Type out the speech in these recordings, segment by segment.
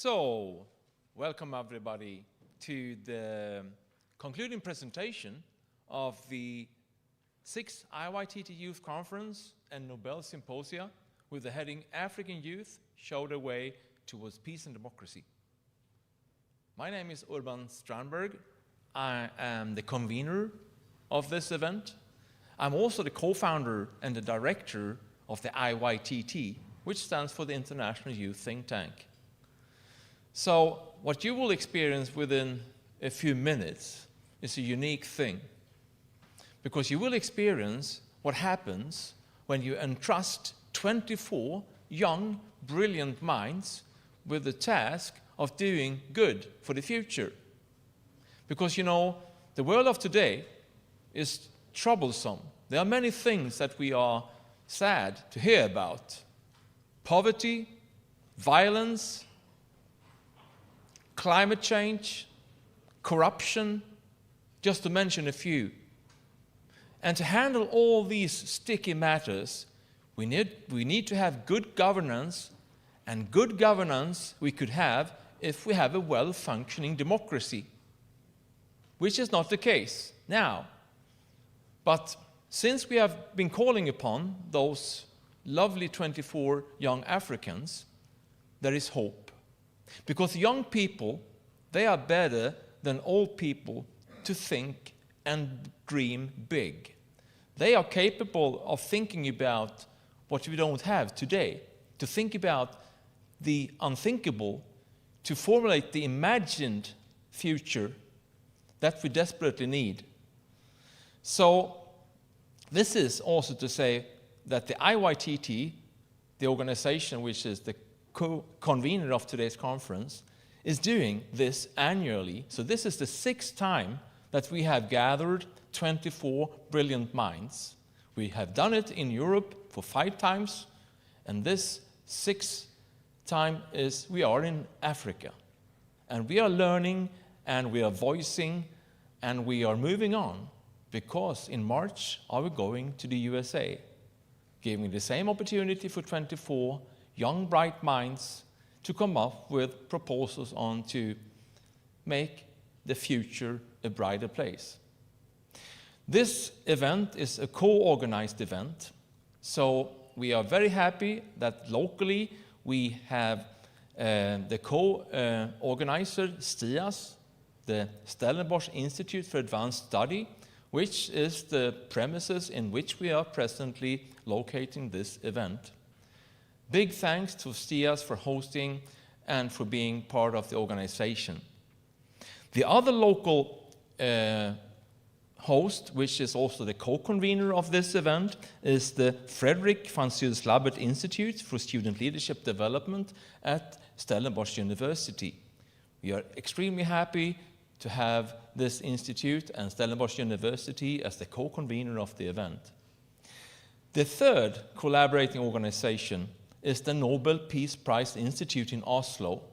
So, welcome everybody to the concluding presentation of the 6th IYTT Youth Conference and Nobel Symposium with the heading African Youth Show the Way Towards Peace and Democracy. My name is Strandberg. I am the convener of this event. I'm also the co-founder and the director of the IYTT, which stands for the International Youth Think Tank. So what you will experience within a few minutes is a unique thing, because you will experience what happens when you entrust 24 young, brilliant minds with the task of doing good for the future. Because, you know, the world of today is troublesome. There are many things that we are sad to hear about. Poverty, violence, climate change, corruption, just to mention a few. And to handle all these sticky matters, we need to have good governance, and good governance we could have if we have a well-functioning democracy, which is not the case now. But since we have been calling upon those lovely 24 young Africans, there is hope. Because young people, they are better than old people to think and dream big. They are capable of thinking about what we don't have today, to think about the unthinkable, to formulate the imagined future that we desperately need. So this is also to say that the IYTT, the organization which is the co-convener of today's conference, is doing this annually. So this is the 6th time that we have gathered 24 brilliant minds. We have done it in Europe for 5 times, and this 6th time is we are in Africa. And we are learning, and we are voicing, and we are moving on, because in March are we going to the USA, giving the same opportunity for 24 young, bright minds to come up with proposals on to make the future a brighter place. This event is a co-organized event, so we are very happy that locally we have the co-organizer STIAS, the Stellenbosch Institute for Advanced Study, which is the premises in which we are presently locating this event. Big thanks to STIAS for hosting and for being part of the organization. The other local host, which is also the co-convener of this event, is the Frederick van Zyl-Slabbert Institute for Student Leadership Development at Stellenbosch University. We are extremely happy to have this institute and Stellenbosch University as the co-convener of the event. The third collaborating organization is the Nobel Peace Prize Institute in Oslo,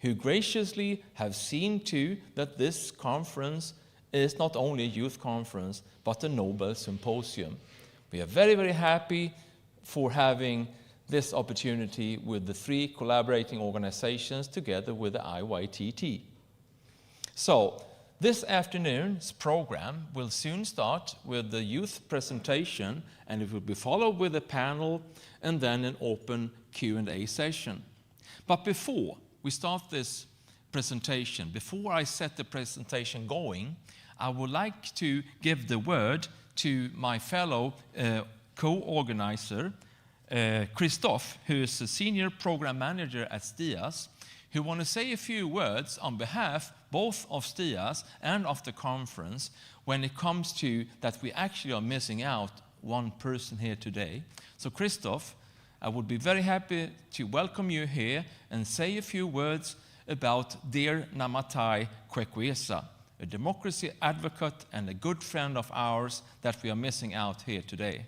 who graciously have seen to that this conference is not only a youth conference, but a Nobel Symposium. We are very, very happy for having this opportunity with the 3 collaborating organizations together with the IYTT. So, this afternoon's program will soon start with the youth presentation, and it will be followed with a panel and then an open Q&A session. But before we start this presentation, before I set the presentation going, I would like to give the word to my fellow co-organizer, Christophe, who is a senior program manager at STIAS, who want to say a few words on behalf both of STIAS and of the conference when it comes to that we actually are missing out one person here today. So Christophe, I would be very happy to welcome you here and say a few words about dear Namatai Kwekwesa, a democracy advocate and a good friend of ours that we are missing out here today.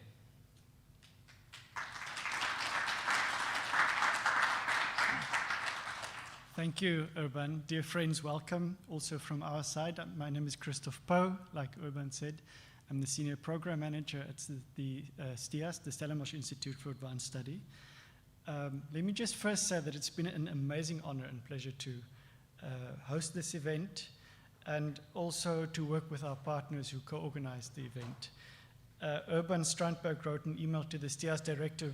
Thank you, Urban. Dear friends, welcome also from our side. My name is Christophe Poe, like Urban said. I'm the Senior Program Manager at the STIAS, the Stellenbosch Institute for Advanced Study. Let me just first say that it's been an amazing honor and pleasure to host this event and also to work with our partners who co-organized the event. Urban Strandberg wrote an email to the STIAS director,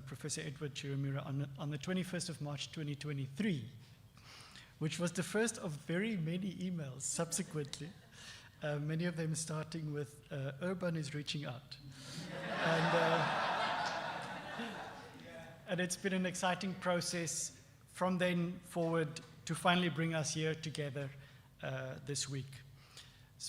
Professor Edward Chirumira, on the 21st of March 2023, which was the first of very many emails subsequently, many of them starting with, Urban is reaching out. And it's been an exciting process from then forward to finally bring us here together this week.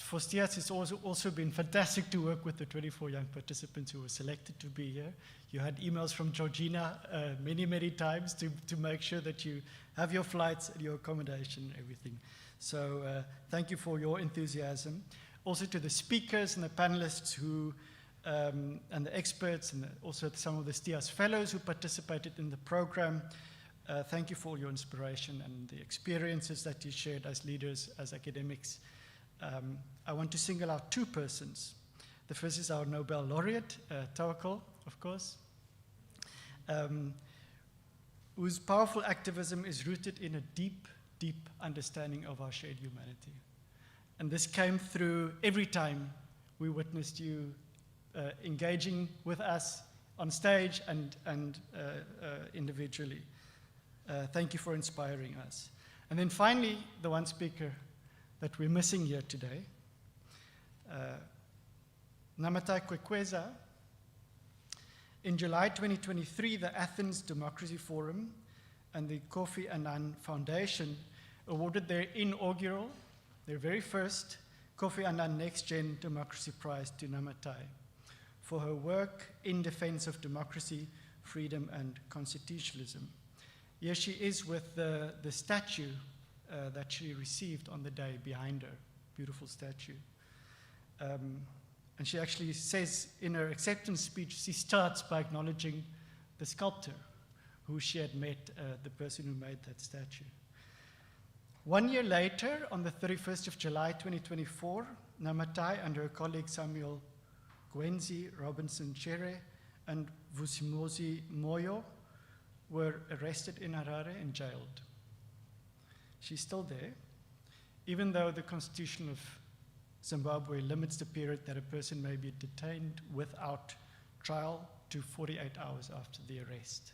For STIAS, it's also been fantastic to work with the 24 young participants who were selected to be here. You had emails from Georgina many times to make sure that you have your flights and your accommodation and everything. So thank you for your enthusiasm. Also to the speakers and the panelists who, and the experts, and also some of the STIAS fellows who participated in the program. Thank you for all your inspiration and the experiences that you shared as leaders, as academics. I want to single out two persons. The first is our Nobel Laureate, Tawakkol, of course, whose powerful activism is rooted in a deep understanding of our shared humanity. And this came through every time we witnessed you engaging with us on stage and individually. Thank you for inspiring us. And then finally, the one speaker that we're missing here today, Namatai Kwekweza. In July 2023, the Athens Democracy Forum and the Kofi Annan Foundation awarded their inaugural, their very first, Kofi Annan Next Gen Democracy Prize to Namatai for her work in defense of democracy, freedom, and constitutionalism. Here she is with the statue that she received on the day behind her, beautiful statue. And she actually says in her acceptance speech, she starts by acknowledging the sculptor who she had met, the person who made that statue. 1 year later, on the 31st of July 2024, Namatai and her colleague Samuel Gwenzi Robinson Chere and Vusimozi Moyo were arrested in Harare and jailed. She's still there, even though the Constitution of Zimbabwe limits the period that a person may be detained without trial to 48 hours after the arrest.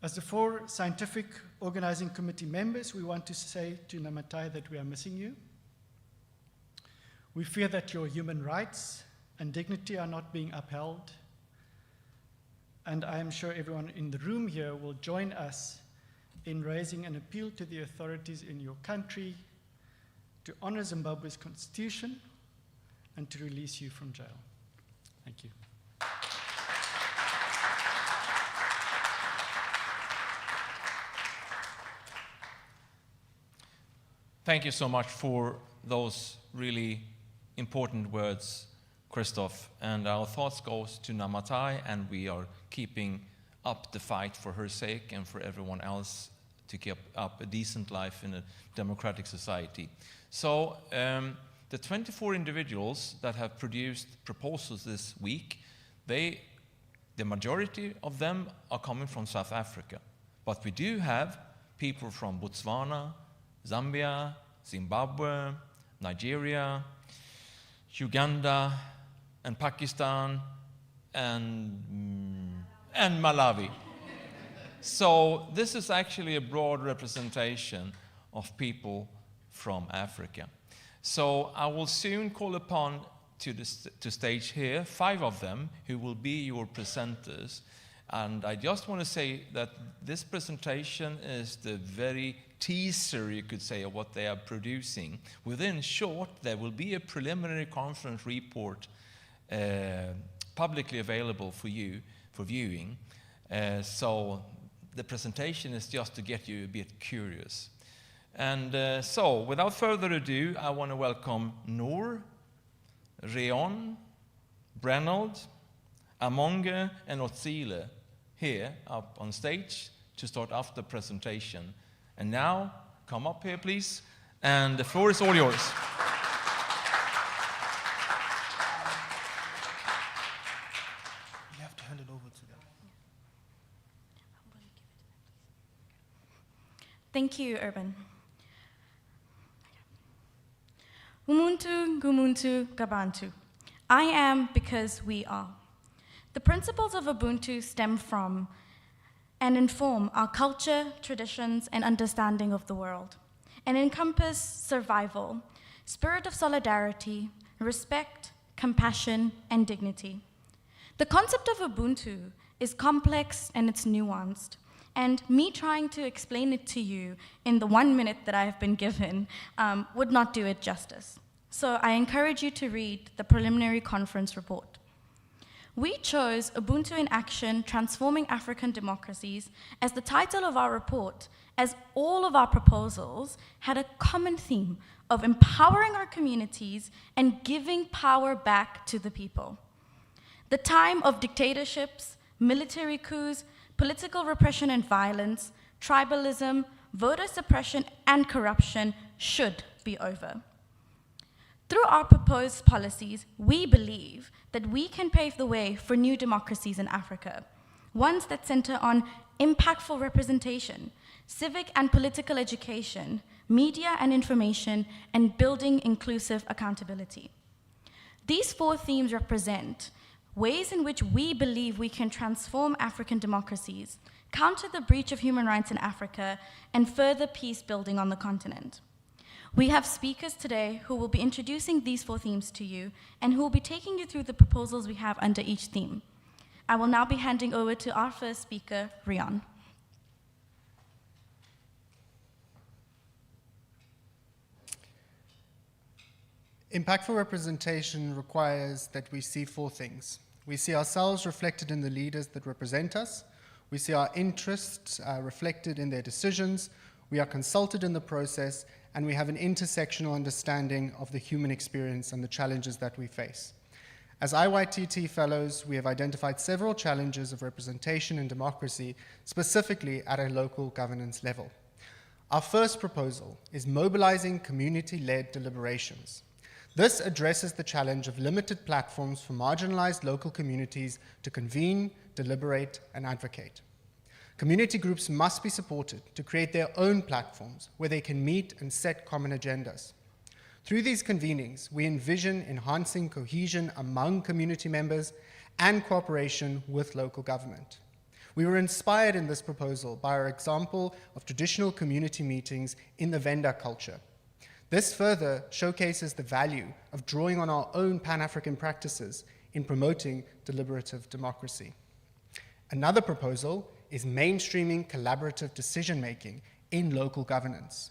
As the 4 scientific organizing committee members, we want to say to Namatai that we are missing you. We fear that your human rights and dignity are not being upheld. And I am sure everyone in the room here will join us in raising an appeal to the authorities in your country to honor Zimbabwe's constitution and to release you from jail. Thank you. Thank you so much for those really important words, Christoph. And our thoughts goes to Namatai, and we are keeping up the fight for her sake and for everyone else to keep up a decent life in a democratic society. So the 24 individuals that have produced proposals this week, the majority of them are coming from South Africa. But we do have people from Botswana, Zambia, Zimbabwe, Nigeria, Uganda, and Pakistan, and Malawi. So this is actually a broad representation of people from Africa. So I will soon call upon to stage here 5 of them who will be your presenters. And I just want to say that this presentation is the very teaser, you could say, of what they are producing. Within short, there will be a preliminary conference report publicly available for you for viewing. So the presentation is just to get you a bit curious. And so, without further ado, I want to welcome Noor, Reon, Brennald, Amonge, and Otsile here up on stage to start off the presentation. And now, come up here, please, and the floor is all yours. You have to hand it over to them. Thank you, Urban. Umuntu, Gumuntu, Gabantu. I am because we are. The principles of Ubuntu stem from and inform our culture, traditions, and understanding of the world, and encompass survival, spirit of solidarity, respect, compassion, and dignity. The concept of Ubuntu is complex and it's nuanced, and me trying to explain it to you in the 1 minute that I have been given would not do it justice. So I encourage you to read the preliminary conference report. We chose Ubuntu in Action, Transforming African Democracies as the title of our report, as all of our proposals had a common theme of empowering our communities and giving power back to the people. The time of dictatorships, military coups, political repression and violence, tribalism, voter suppression, and corruption should be over. Through our proposed policies, we believe that we can pave the way for new democracies in Africa, ones that center on impactful representation, civic and political education, media and information, and building inclusive accountability. These 4 themes represent ways in which we believe we can transform African democracies, counter the breach of human rights in Africa, and further peace building on the continent. We have speakers today who will be introducing these 4 themes to you and who will be taking you through the proposals we have under each theme. I will now be handing over to our first speaker, Rian. Impactful representation requires that we see 4 things. We see ourselves reflected in the leaders that represent us. We see our interests reflected in their decisions. We are consulted in the process, and we have an intersectional understanding of the human experience and the challenges that we face. As IYTT fellows, we have identified several challenges of representation and democracy, specifically at a local governance level. Our first proposal is mobilizing community-led deliberations. This addresses the challenge of limited platforms for marginalized local communities to convene, deliberate, and advocate. Community groups must be supported to create their own platforms where they can meet and set common agendas. Through these convenings, we envision enhancing cohesion among community members and cooperation with local government. We were inspired in this proposal by our example of traditional community meetings in the Venda culture. This further showcases the value of drawing on our own Pan-African practices in promoting deliberative democracy. Another proposal is mainstreaming collaborative decision-making in local governance.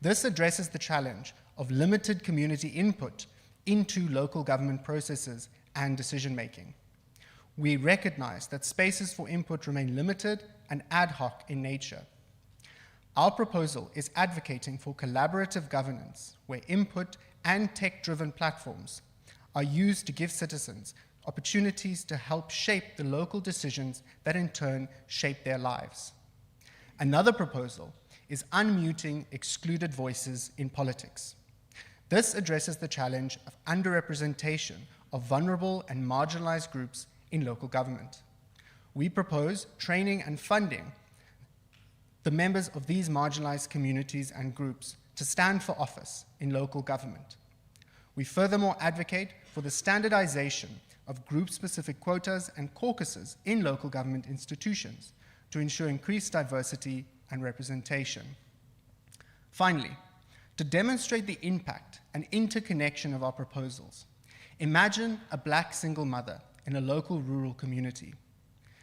This addresses the challenge of limited community input into local government processes and decision-making. We recognize that spaces for input remain limited and ad hoc in nature. Our proposal is advocating for collaborative governance, where input and tech-driven platforms are used to give citizens opportunities to help shape the local decisions that in turn shape their lives. Another proposal is unmuting excluded voices in politics. This addresses the challenge of underrepresentation of vulnerable and marginalized groups in local government. We propose training and funding the members of these marginalized communities and groups to stand for office in local government. We furthermore advocate for the standardization of group-specific quotas and caucuses in local government institutions to ensure increased diversity and representation. Finally, to demonstrate the impact and interconnection of our proposals, imagine a Black single mother in a local rural community.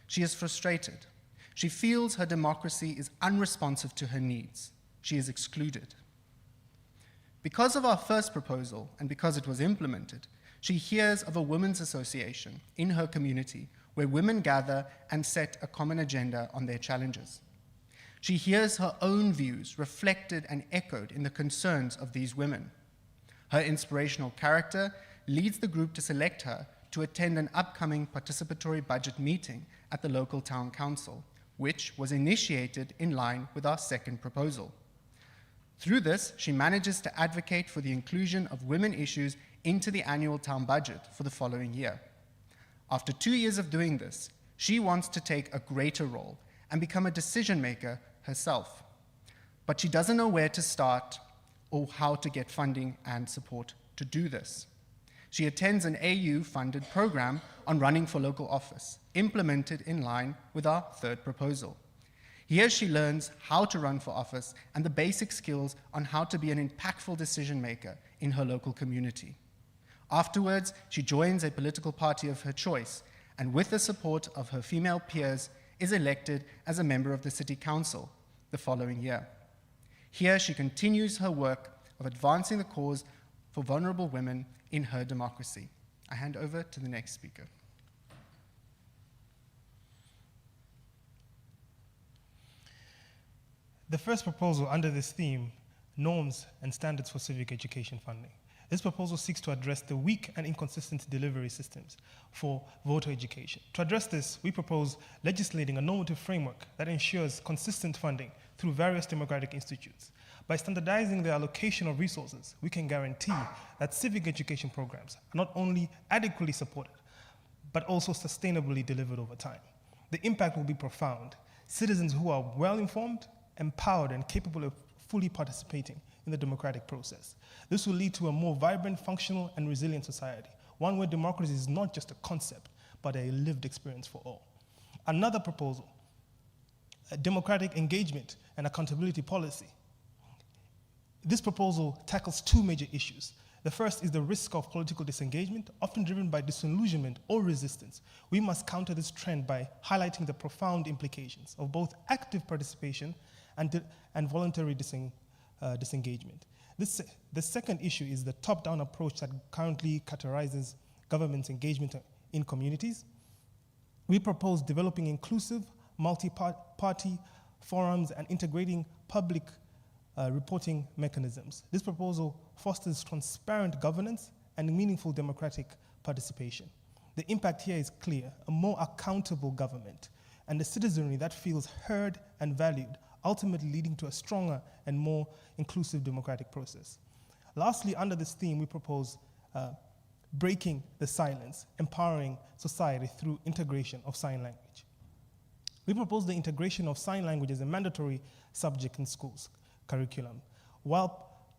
She is frustrated. She feels her democracy is unresponsive to her needs. She is excluded. Because of our first proposal and because it was implemented, she hears of a women's association in her community where women gather and set a common agenda on their challenges. She hears her own views reflected and echoed in the concerns of these women. Her inspirational character leads the group to select her to attend an upcoming participatory budget meeting at the local town council, which was initiated in line with our second proposal. Through this, she manages to advocate for the inclusion of women issues into the annual town budget for the following year. After 2 years of doing this, she wants to take a greater role and become a decision maker herself. but she doesn't know where to start or how to get funding and support to do this. She attends an AU-funded program on running for local office, implemented in line with our third proposal. Here she learns how to run for office and the basic skills on how to be an impactful decision maker in her local community. Afterwards, she joins a political party of her choice, and with the support of her female peers, is elected as a member of the City Council the following year. Here she continues her work of advancing the cause for vulnerable women in her democracy. I hand over to the next speaker. The first proposal under this theme, Norms and Standards for Civic Education Funding. This proposal seeks to address the weak and inconsistent delivery systems for voter education. To address this, we propose legislating a normative framework that ensures consistent funding through various democratic institutes. By standardizing the allocation of resources, we can guarantee that civic education programs are not only adequately supported, but also sustainably delivered over time. The impact will be profound. Citizens who are well-informed, empowered, and capable of fully participating in the democratic process. This will lead to a more vibrant, functional, and resilient society, one where democracy is not just a concept, but a lived experience for all. Another proposal, a democratic engagement and accountability policy. This proposal tackles two major issues. The first is the risk of political disengagement, often driven by disillusionment or resistance. We must counter this trend by highlighting the profound implications of both active participation and voluntary disengagement. The second issue is the top-down approach that currently characterizes government's engagement in communities. We propose developing inclusive, multi-party forums and integrating public reporting mechanisms. This proposal fosters transparent governance and meaningful democratic participation. The impact here is clear: a more accountable government and a citizenry that feels heard and valued, ultimately leading to a stronger and more inclusive democratic process. Lastly, under this theme, we propose breaking the silence, empowering society through integration of sign language. We propose the integration of sign language as a mandatory subject in schools curriculum. While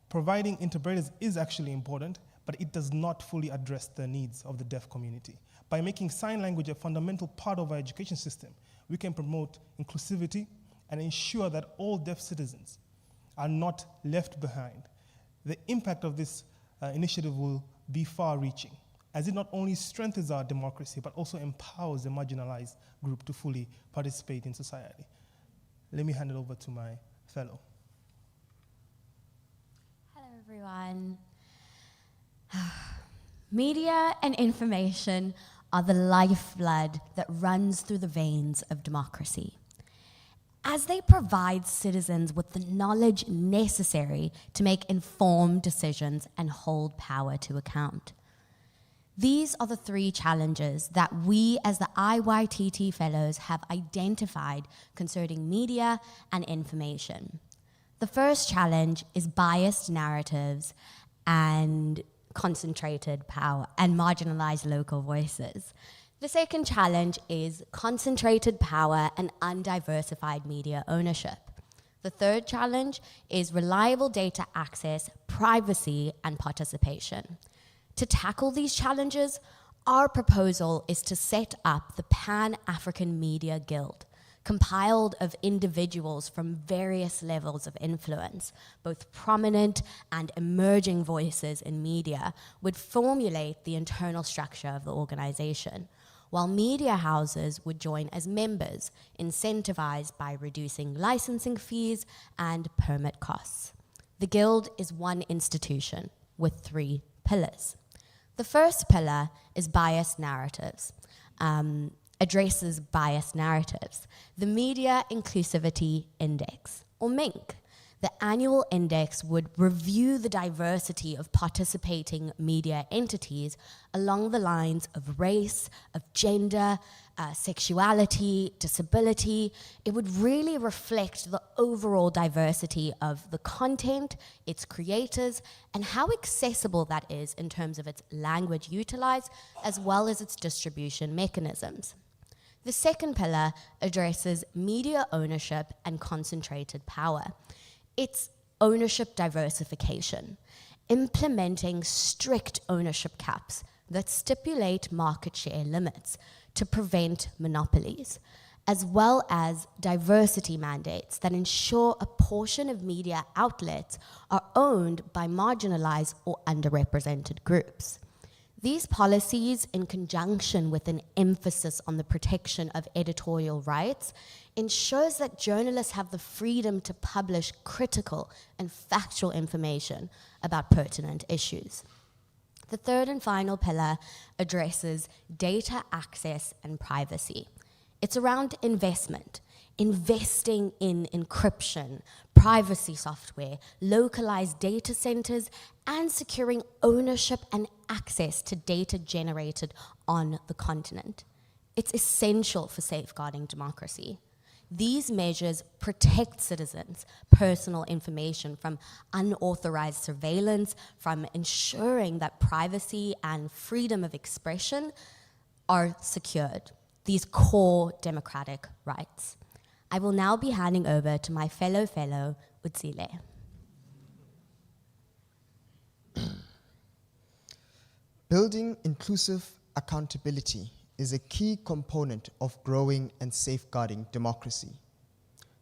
providing interpreters is actually important, but it does not fully address the needs of the deaf community. By making sign language a fundamental part of our education system, we can promote inclusivity and ensure that all deaf citizens are not left behind. The impact of this initiative will be far-reaching, as it not only strengthens our democracy, but also empowers the marginalized group to fully participate in society. Let me hand it over to my fellow. Hello, everyone. Media and information are the lifeblood that runs through the veins of democracy, as they provide citizens with the knowledge necessary to make informed decisions and hold power to account. These are the three challenges that we as the IYTT Fellows have identified concerning media and information. The first challenge is biased narratives and concentrated power and marginalized local voices. The second challenge is concentrated power and undiversified media ownership. The third challenge is reliable data access, privacy, and participation. To tackle these challenges, our proposal is to set up the Pan-African Media Guild, compiled of individuals from various levels of influence, both prominent and emerging voices in media, would formulate the internal structure of the organization, while media houses would join as members, incentivized by reducing licensing fees and permit costs. The Guild is one institution with 3 pillars. The first pillar is biased narratives, addresses biased narratives. The Media Inclusivity Index, or MINC. The annual index would review the diversity of participating media entities along the lines of race, of gender, sexuality, disability. It would really reflect the overall diversity of the content, its creators, and how accessible that is in terms of its language utilized, as well as its distribution mechanisms. The second pillar addresses media ownership and concentrated power. It's ownership diversification, implementing strict ownership caps that stipulate market share limits to prevent monopolies, as well as diversity mandates that ensure a portion of media outlets are owned by marginalized or underrepresented groups. These policies, in conjunction with an emphasis on the protection of editorial rights, ensures that journalists have the freedom to publish critical and factual information about pertinent issues. The third and final pillar addresses data access and privacy. It's around investment, investing in encryption, privacy software, localized data centers, and securing ownership and access to data generated on the continent. It's essential for safeguarding democracy. These measures protect citizens' personal information from unauthorized surveillance, from ensuring that privacy and freedom of expression are secured, these core democratic rights. I will now be handing over to my fellow, Utsile. Building inclusive accountability is a key component of growing and safeguarding democracy.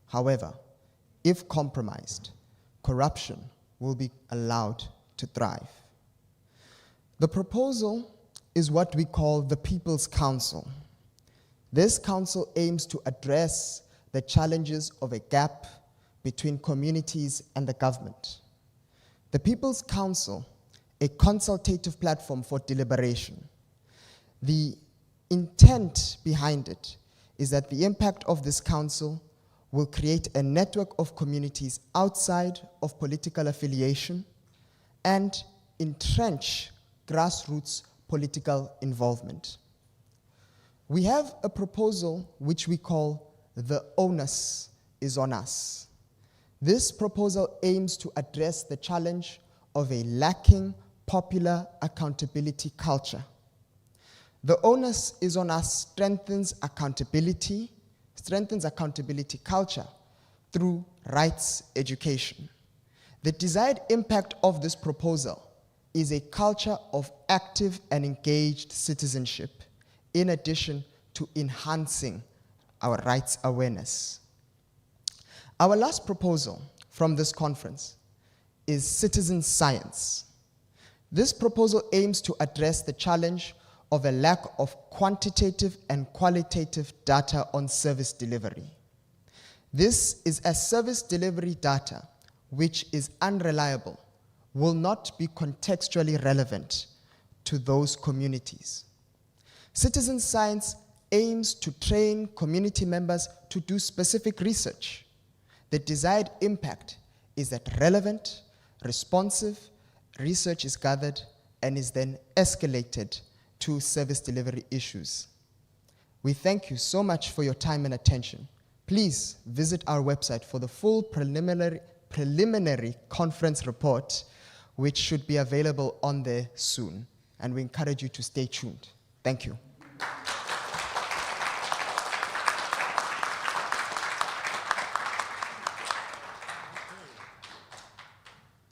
However, if compromised, corruption will be allowed to thrive. The proposal is what we call the People's Council. This council aims to address the challenges of a gap between communities and the government. The People's Council, a consultative platform for deliberation. The intent behind it is that the impact of this council will create a network of communities outside of political affiliation and entrench grassroots political involvement. We have a proposal which we call the onus is on us. This proposal aims to address the challenge of a lacking popular accountability culture. The onus is on us strengthens accountability culture through rights education. The desired impact of this proposal is a culture of active and engaged citizenship, in addition to enhancing our rights awareness. Our last proposal from this conference is citizen science. This proposal aims to address the challenge of a lack of quantitative and qualitative data on service delivery. This is as service delivery data, which is unreliable, will not be contextually relevant to those communities. Citizen science aims to train community members to do specific research. The desired impact is that relevant, responsive research is gathered and is then escalated to service delivery issues. We thank you so much for your time and attention. Please visit our website for the full preliminary conference report, which should be available on there soon. And we encourage you to stay tuned. Thank you.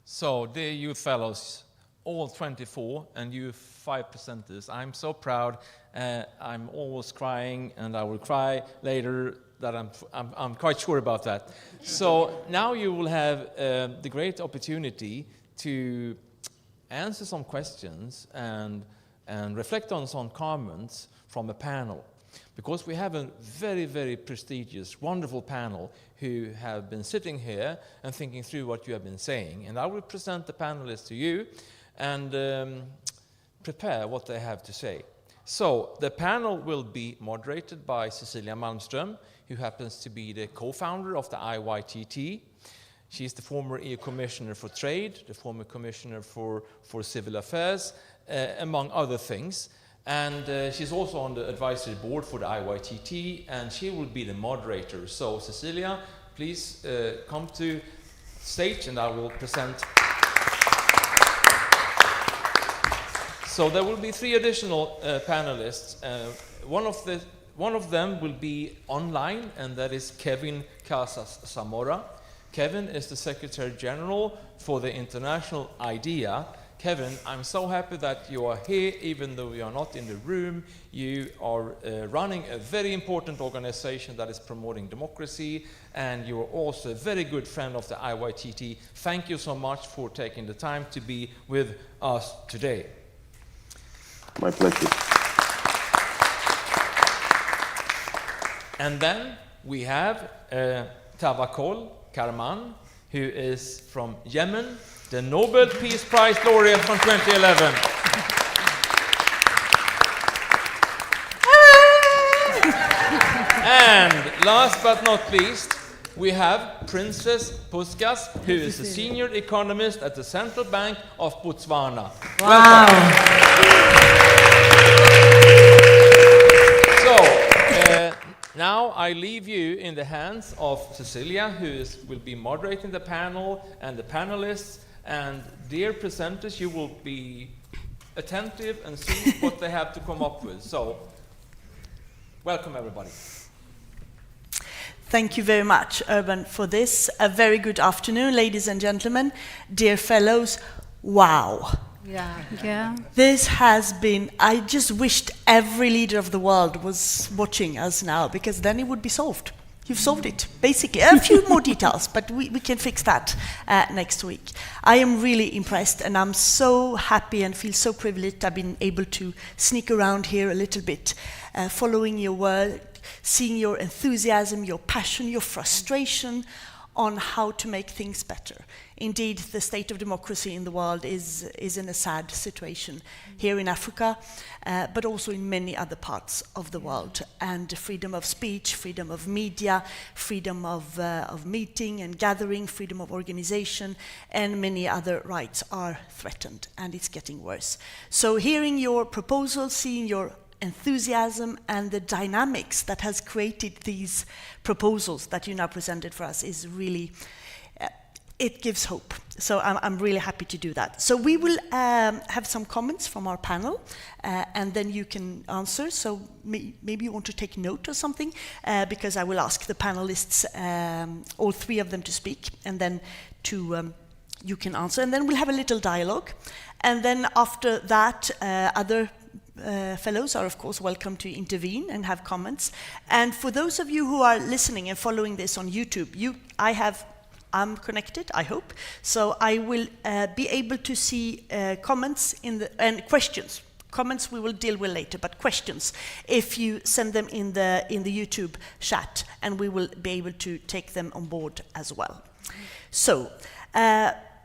So, dear you fellows, all 24 and you 5 presenters, I'm so proud. I'm almost crying, and I will cry later. That I'm quite sure about that. So now you will have the great opportunity to answer some questions and reflect on some comments from a panel. Because we have a very, very prestigious, wonderful panel who have been sitting here and thinking through what you have been saying. And I will present the panelists to you and prepare what they have to say. So the panel will be moderated by Ceclilia Malmström, who happens to be the co-founder of the IYTT. She's the former EU Commissioner for Trade, the former Commissioner for Civil Affairs, among other things. And she's also on the advisory board for the IYTT, and she will be the moderator. So Ceclilia, please come to stage and I will present. So there will be 3 additional panelists. One of them will be online, and that is Kevin Casas-Zamora. Kevin is the Secretary General for the International IDEA. Kevin, I'm so happy that you are here, even though you are not in the room. You are running a very important organization that is promoting democracy, and you are also a very good friend of the IYTT. Thank you so much for taking the time to be with us today. My pleasure. And then we have Tawakkol, Karman, who is from Yemen, the Nobel Peace Prize laureate from 2011. And last but not least, we have Princess Puskas, who is a senior economist at the Central Bank of Botswana. Wow. So, now I leave you in the hands of Cecilia, who will be moderating the panel, and the panelists. And dear presenters, you will be attentive and see what they have to come up with. So, welcome everybody. Thank you very much, Urban, for this. A very good afternoon, ladies and gentlemen, dear fellows. Wow. Yeah. This has been, I just wished every leader of the world was watching us now, because then it would be solved. You've solved it, basically. A few more details, but we can fix that next week. I am really impressed, and I'm so happy and feel so privileged I've been able to sneak around here a little bit, following your work, seeing your enthusiasm, your passion, your frustration on how to make things better. Indeed, the state of democracy in the world is in a sad situation here in Africa, but also in many other parts of the world. And freedom of speech, freedom of media, freedom of meeting and gathering, freedom of organization, and many other rights are threatened, and it's getting worse. So hearing your proposals, seeing your enthusiasm and the dynamics that has created these proposals that you now presented for us is really, it gives hope. So I'm really happy to do that. So we will have some comments from our panel, and then you can answer. So maybe you want to take note or something, because I will ask the panelists, all three of them, to speak, and then you can answer. And then we'll have a little dialogue. And then after that, other fellows are, of course, welcome to intervene and have comments. And for those of you who are listening and following this on YouTube, I'm connected, I hope, so I will be able to see comments and questions. Comments we will deal with later, but questions, if you send them in the YouTube chat, and we will be able to take them on board as well. So,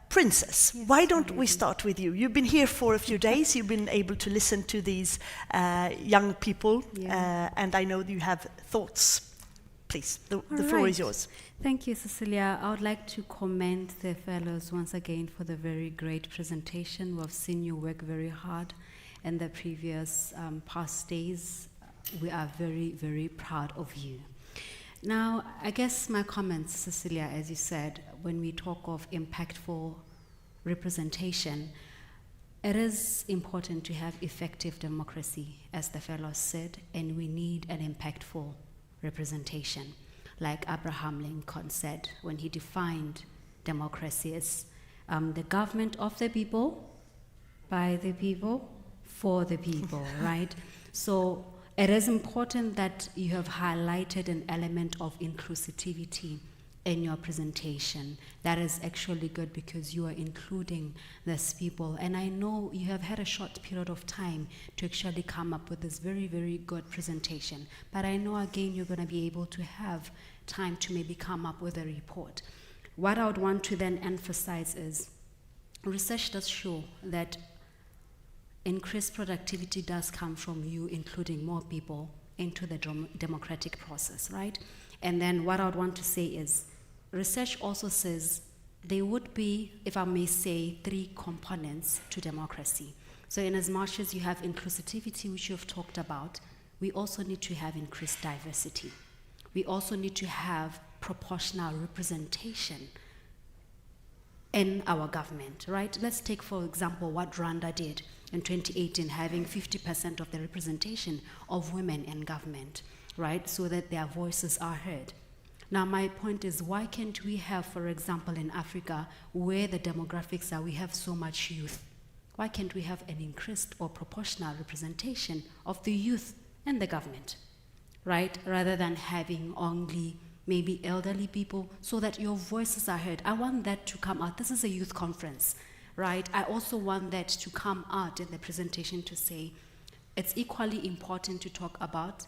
Princess, why don't we start with you? You've been here for a few days. You've been able to listen to these young people, and I know you have thoughts. Please, the floor is yours. Thank you, Cecilia. I would like to commend the fellows once again for the very great presentation. We've seen you work very hard in the previous past days. We are very, very proud of you. Now, I guess my comments, Cecilia, as you said, when we talk of impactful representation, it is important to have effective democracy, as the fellows said, and we need an impactful representation. Like Abraham Lincoln said when he defined democracy as the government of the people, by the people, for the people, right? So it is important that you have highlighted an element of inclusivity in your presentation. That is actually good, because you are including these people. And I know you have had a short period of time to actually come up with this very, very good presentation. But I know, again, you're going to be able to have time to maybe come up with a report. What I would want to then emphasize is research does show that increased productivity does come from you including more people into the democratic process, right? And then what I would want to say is, research also says there would be, if I may say, 3 components to democracy. So in as much as you have inclusivity, which you've talked about, we also need to have increased diversity. We also need to have proportional representation in our government, right? Let's take, for example, what Rwanda did in 2018, having 50% of the representation of women in government, right? So that their voices are heard. Now, my point is, why can't we have, for example, in Africa, where the demographics are, we have so much youth. Why can't we have an increased or proportional representation of the youth in the government, right? Rather than having only maybe elderly people, so that your voices are heard. I want that to come out. This is a youth conference, right? I also want that to come out in the presentation to say, it's equally important to talk about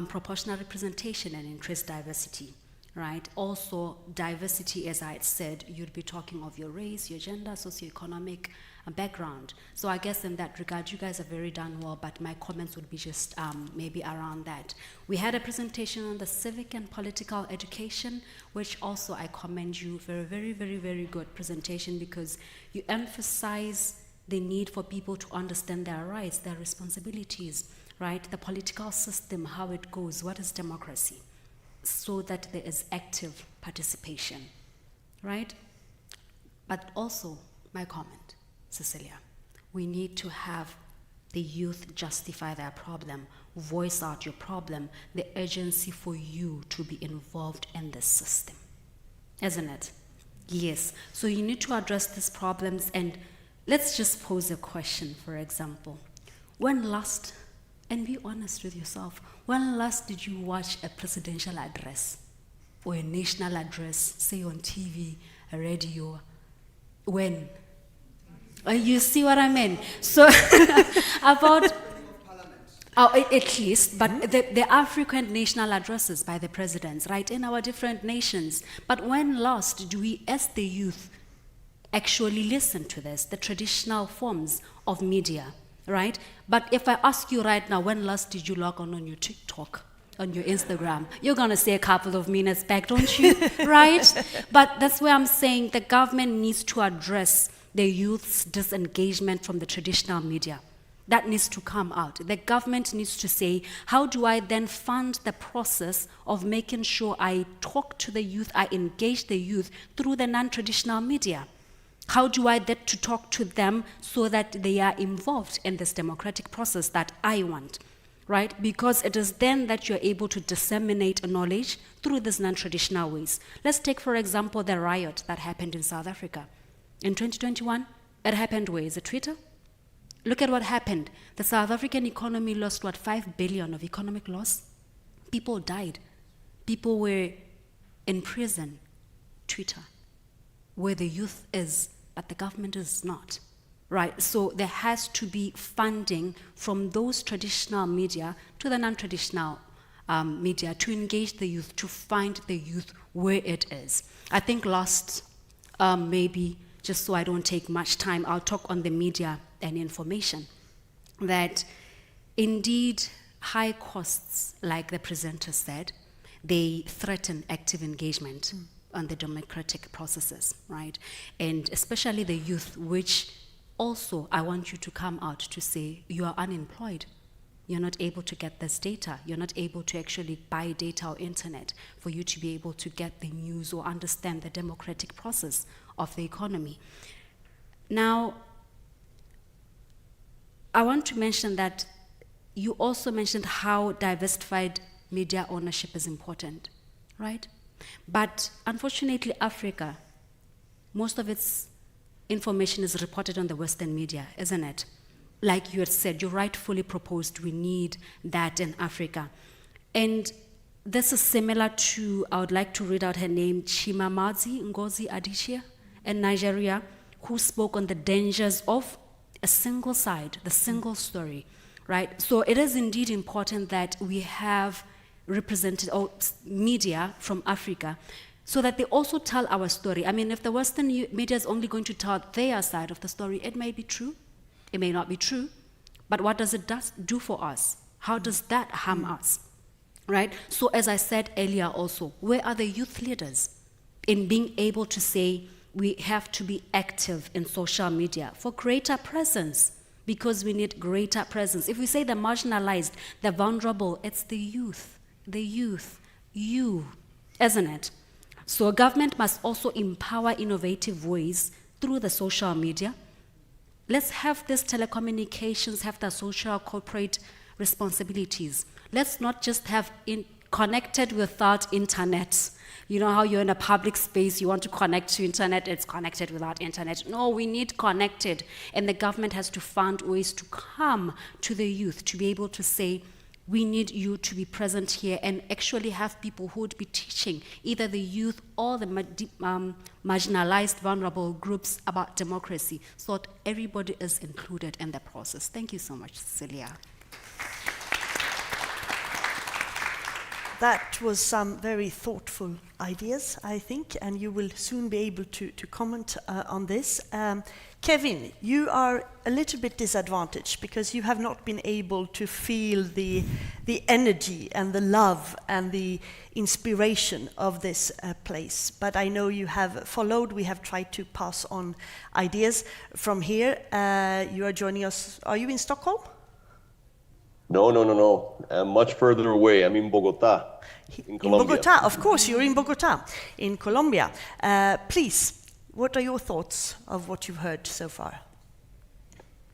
proportional representation and increased diversity, right? Also, diversity, as I had said, you'd be talking of your race, your gender, socioeconomic background. So I guess in that regard, you guys have very done well, but my comments would be just maybe around that. We had a presentation on the civic and political education, which also I commend you for a very, very, very good presentation, because you emphasize the need for people to understand their rights, their responsibilities, right? The political system, how it goes, what is democracy, so that there is active participation, right? But also, my comment, Cecilia, we need to have the youth justify their problem, voice out your problem, the urgency for you to be involved in the system, isn't it? Yes, so you need to address these problems, and let's just pose a question, for example. When last, and be honest with yourself, when last did you watch a presidential address or a national address, say on TV, a radio? When? You see what I mean? So, about, at least, but there are frequent national addresses by the presidents, right, in our different nations. But when last do we, as the youth, actually listen to this, the traditional forms of media, right? But if I ask you right now, when last did you log on your TikTok, on your Instagram? You're gonna say a couple of minutes back, don't you? Right? But that's where I'm saying the government needs to address the youth's disengagement from the traditional media. That needs to come out. The government needs to say, how do I then fund the process of making sure I talk to the youth, I engage the youth through the non-traditional media? How do I get to talk to them so that they are involved in this democratic process that I want, right? Because it is then that you're able to disseminate knowledge through these non-traditional ways. Let's take, for example, the riot that happened in South Africa. In 2021, it happened where? Is it Twitter? Look at what happened. The South African economy lost, 5 billion of economic loss? People died. People were in prison. Twitter, where the youth is, but the government is not, right? So there has to be funding from those traditional media to the non-traditional media to engage the youth, to find the youth where it is. I think last, maybe, just so I don't take much time, I'll talk on the media and information, that indeed high costs, like the presenter said, they threaten active engagement on the democratic processes, right? And especially the youth, which also I want you to come out to say you are unemployed. You're not able to get this data. You're not able to actually buy data or internet for you to be able to get the news or understand the democratic process of the economy. Now, I want to mention that you also mentioned how diversified media ownership is important, right? But unfortunately, Africa, most of its information is reported on the Western media, isn't it? Like you had said, you rightfully proposed we need that in Africa. And this is similar to, I would like to read out her name, Chimamanda Ngozi Adichie in Nigeria, who spoke on the dangers of a single side, the single story, right? So it is indeed important that we have represented media from Africa so that they also tell our story. I mean, if the Western media is only going to tell their side of the story, it may be true, it may not be true, but what does it do for us? How does that harm us, right? So as I said earlier also, where are the youth leaders in being able to say we have to be active in social media for greater presence, because we need greater presence. If we say the marginalized, the vulnerable, it's the youth, you, isn't it? So government must also empower innovative ways through the social media. Let's have these telecommunications have the social corporate responsibilities. Let's not just have connected without internet. You know how you're in a public space, you want to connect to internet, it's connected without internet. No, we need connected. And the government has to find ways to come to the youth, to be able to say, we need you to be present here and actually have people who would be teaching either the youth or the marginalized, vulnerable groups about democracy so that everybody is included in the process. Thank you so much, Cecilia. That was some very thoughtful ideas, I think, and you will soon be able to comment on this. Kevin, you are a little bit disadvantaged because you have not been able to feel the energy and the love and the inspiration of this place. But I know you have followed, we have tried to pass on ideas from here. You are joining us, are you in Stockholm? No. I'm much further away. I'm in Bogota, in Colombia. In Bogota, of course, you're in Bogota, in Colombia. Please, what are your thoughts of what you've heard so far?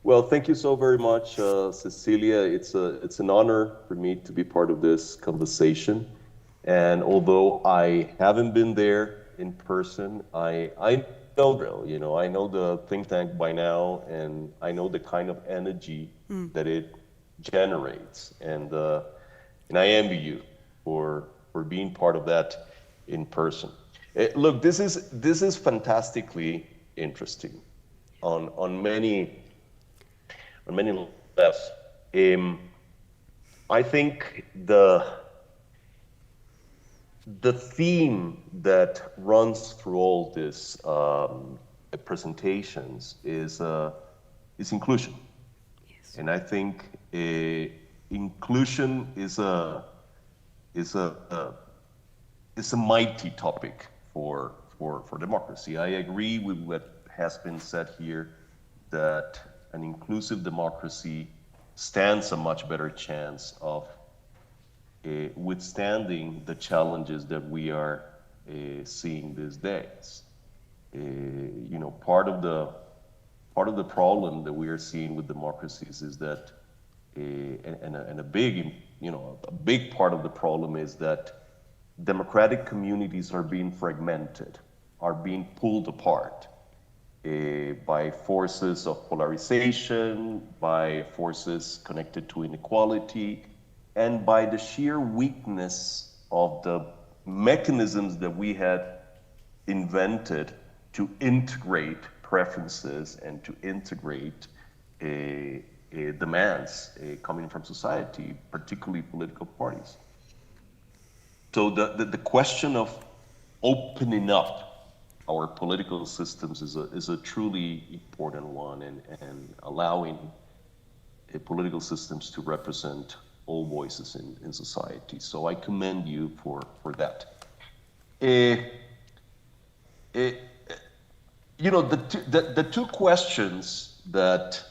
Well, thank you so very much, Cecilia. It's an honor for me to be part of this conversation. And although I haven't been there in person, I know, I know the think tank by now, and I know the kind of energy that it generates, and I envy you for being part of that in person. Look, this is fantastically interesting on many levels. I think the theme that runs through all these presentations is inclusion. And I think inclusion is a mighty topic for democracy. I agree with what has been said here, that an inclusive democracy stands a much better chance of withstanding the challenges that we are seeing these days. Part of the problem that we are seeing with democracies is that, a big part of the problem is that democratic communities are being fragmented, are being pulled apart by forces of polarization, by forces connected to inequality, and by the sheer weakness of the mechanisms that we had invented to integrate preferences and to integrate demands coming from society, particularly political parties. So the question of opening up our political systems is a truly important one, and allowing political systems to represent all voices in society. So I commend you for that. The two questions that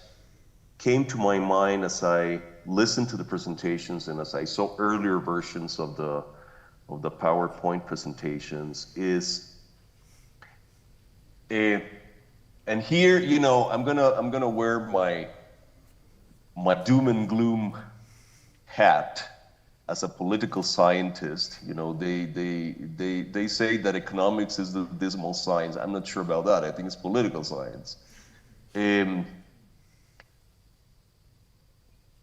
came to my mind as I listened to the presentations and as I saw earlier versions of the PowerPoint presentations is, and here, I'm gonna wear my doom and gloom hat as a political scientist. They say that economics is the dismal science. I'm not sure about that. I think it's political science.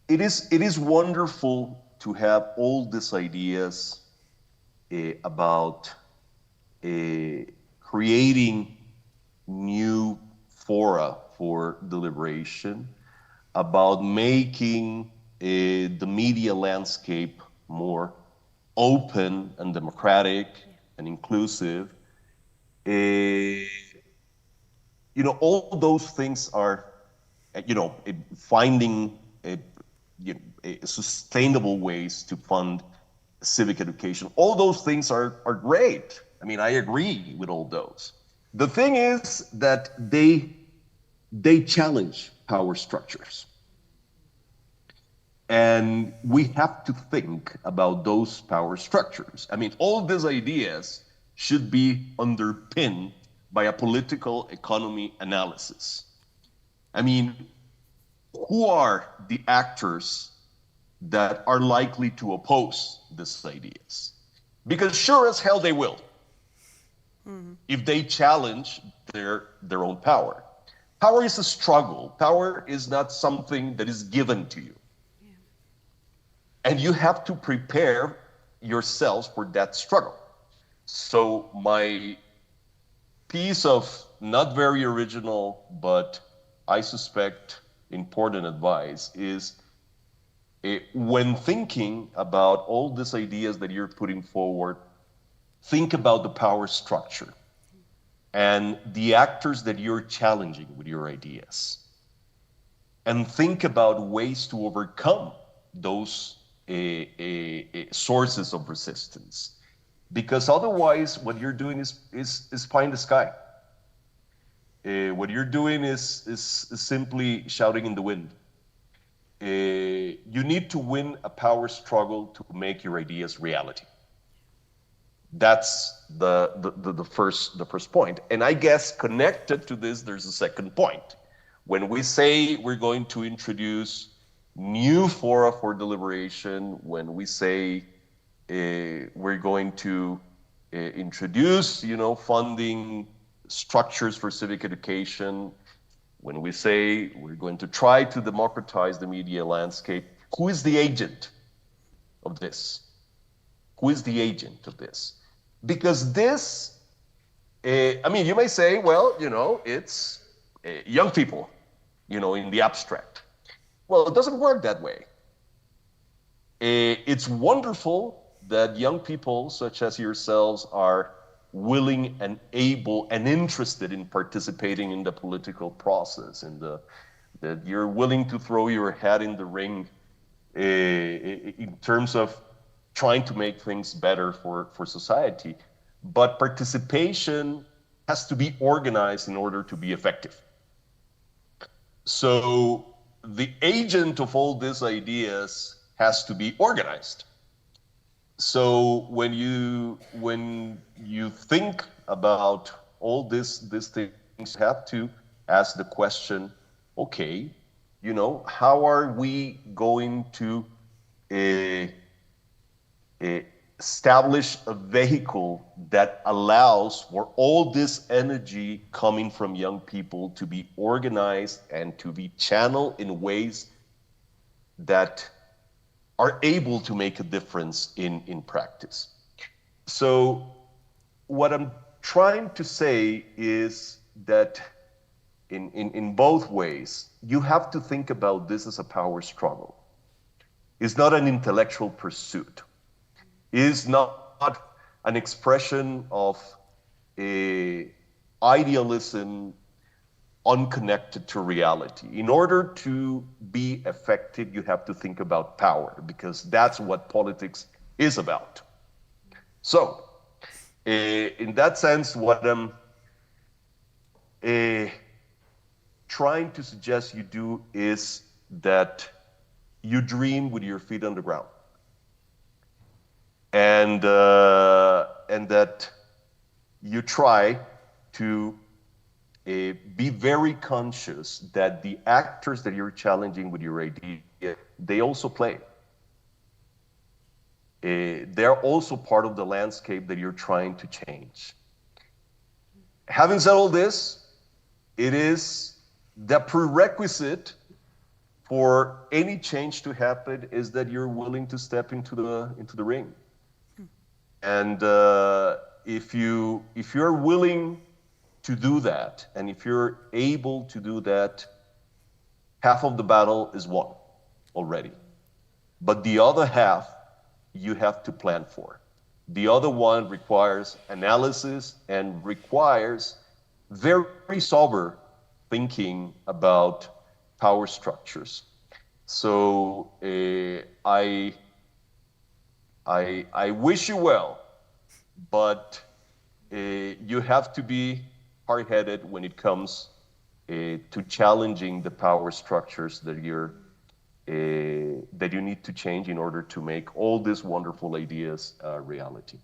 It is wonderful to have all these ideas about creating new fora for deliberation, about making the media landscape more open and democratic and inclusive. All those things are, finding sustainable ways to fund civic education. All those things are great. I mean, I agree with all those. The thing is that they challenge power structures. And we have to think about those power structures. I mean, all these ideas should be underpinned by a political economy analysis. I mean, who are the actors that are likely to oppose these ideas. Because sure as hell they will, if they challenge their own power. Power is a struggle. Power is not something that is given to you. And you have to prepare yourselves for that struggle. So my piece of not very original, but I suspect important advice is when thinking about all these ideas that you're putting forward, think about the power structure and the actors that you're challenging with your ideas. And think about ways to overcome those sources of resistance. Because otherwise, what you're doing is pie in the sky. What you're doing is simply shouting in the wind. You need to win a power struggle to make your ideas reality. That's the first point. And I guess connected to this, there's a second point. When we say we're going to introduce new fora for deliberation, when we say we're going to introduce, funding structures for civic education, when we say we're going to try to democratize the media landscape, who is the agent of this? Who is the agent of this? Because this, you may say, well, it's young people, in the abstract. Well, it doesn't work that way. It's wonderful that young people such as yourselves are willing and able and interested in participating in the political process, and that you're willing to throw your hat in the ring in terms of trying to make things better for society. But participation has to be organized in order to be effective. So the agent of all these ideas has to be organized. So when you think about all these things, you have to ask the question, okay, how are we going to establish a vehicle that allows for all this energy coming from young people to be organized and to be channeled in ways that are able to make a difference in practice. So what I'm trying to say is that in both ways, you have to think about this as a power struggle. It's not an intellectual pursuit. It's not an expression of idealism unconnected to reality. In order to be effective, you have to think about power, because that's what politics is about. So, in that sense, what I'm trying to suggest you do is that you dream with your feet on the ground. And that you try to be very conscious that the actors that you're challenging with your idea, they also play. They're also part of the landscape that you're trying to change. Having said all this, it is the prerequisite for any change to happen is that you're willing to step into the ring. And if you're willing to do that, and if you're able to do that, half of the battle is won already. But the other half, you have to plan for. The other one requires analysis and requires very sober thinking about power structures. So I wish you well, but you have to be hard-headed when it comes to challenging the power structures that you need to change in order to make all these wonderful ideas reality.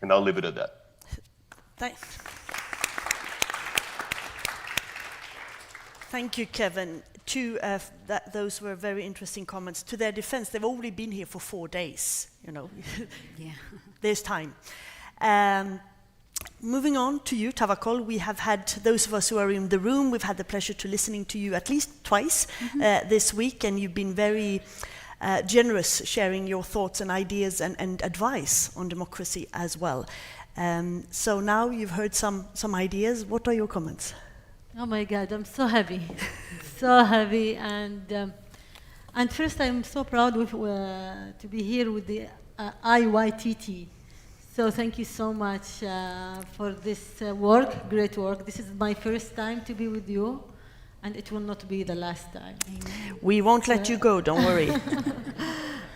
And I'll leave it at that. Thank you, Kevin. those were very interesting comments. To their defense, they've already been here for 4 days, you know. Yeah. There's time. Moving on to you, Tawakkol, we have had, those of us who are in the room, we've had the pleasure to listening to you at least twice this week, and you've been very generous sharing your thoughts and ideas and advice on democracy as well. So now you've heard some ideas. What are your comments? Oh my God, I'm so happy, so happy, and first I'm so proud to be here with the IYTT. So thank you so much for this work, great work. This is my first time to be with you, and it will not be the last time. We won't let you go, don't worry.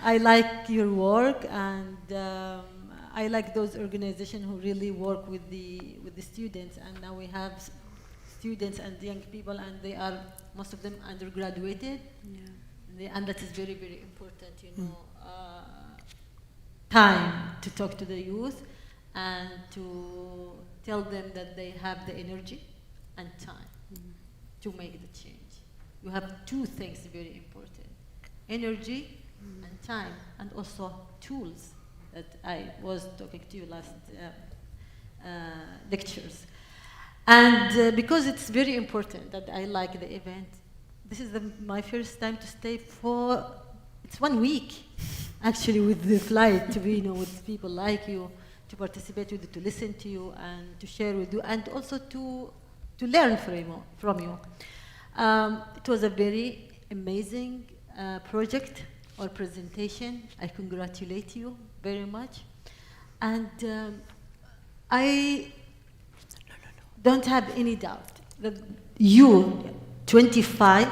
I like your work, and I like those organizations who really work with the students, and now we have students and young people, and they are, most of them, undergraduated, and that is very, very important, you know. Time to talk to the youth and to tell them that they have the energy and time to make the change. You have two things very important: energy and time, and also tools that I was talking to you last lectures. And because it's very important that I like the event, this is my first time to stay for, it's 1 week. Actually, with the flight, to be, you know, with people like you, to participate with you, to listen to you, and to share with you, and also to learn from you. It was a very amazing project or presentation. I congratulate you very much. And I don't have any doubt that you, 25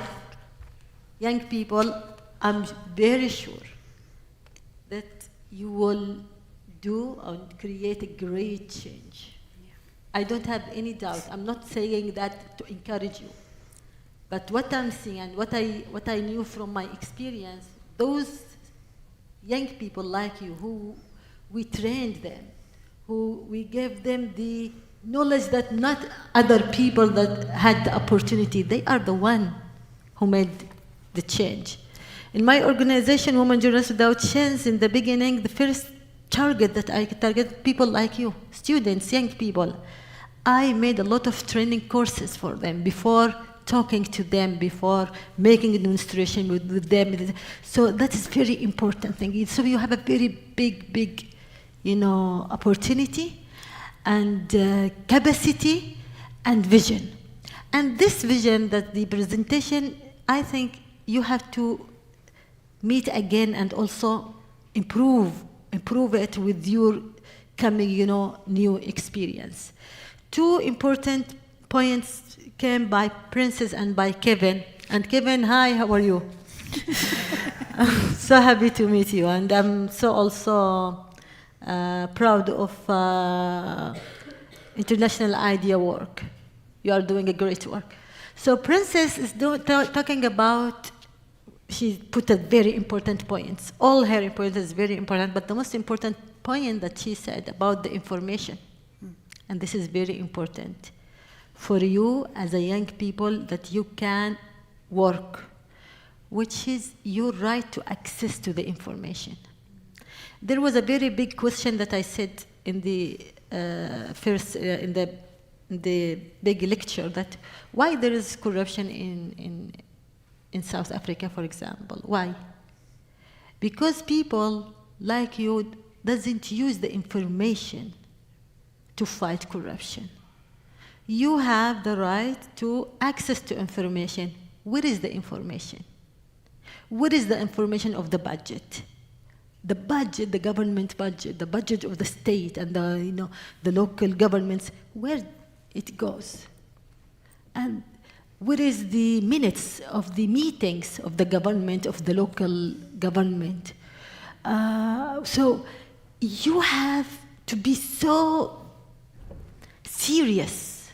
young people, I'm very sure that you will do and create a great change. Yeah. I don't have any doubt. I'm not saying that to encourage you. But what I'm seeing and what I knew from my experience, those young people like you, who we trained them, who we gave them the knowledge that not other people that had the opportunity, they are the one who made the change. In my organization, Women Journalists Without Chains, in the beginning, the first target that I target people like you, students, young people. I made a lot of training courses for them before talking to them, before making a demonstration with them. So that is very important thing. So you have a very big, you know, opportunity and capacity and vision. And this vision that the presentation, I think you have to meet again and also improve it with your coming, you know, new experience. Two important points came by Princess and by Kevin. And Kevin, hi, how are you? I'm so happy to meet you, and I'm so also proud of international idea work. You are doing a great work. So Princess is talking about, she put a very important points. All her points is very important, but the most important point that she said about the information, and this is very important for you as a young people, that you can work, which is your right to access to the information. There was a very big question that I said in the in the big lecture, that why there is corruption in South Africa, for example. Why? Because people like you doesn't use the information to fight corruption. You have the right to access to information. Where is the information? What is the information of the budget? The budget, the government budget, the budget of the state and the local governments, where it goes. And what is the minutes of the meetings of the government, of the local government? So you have to be so serious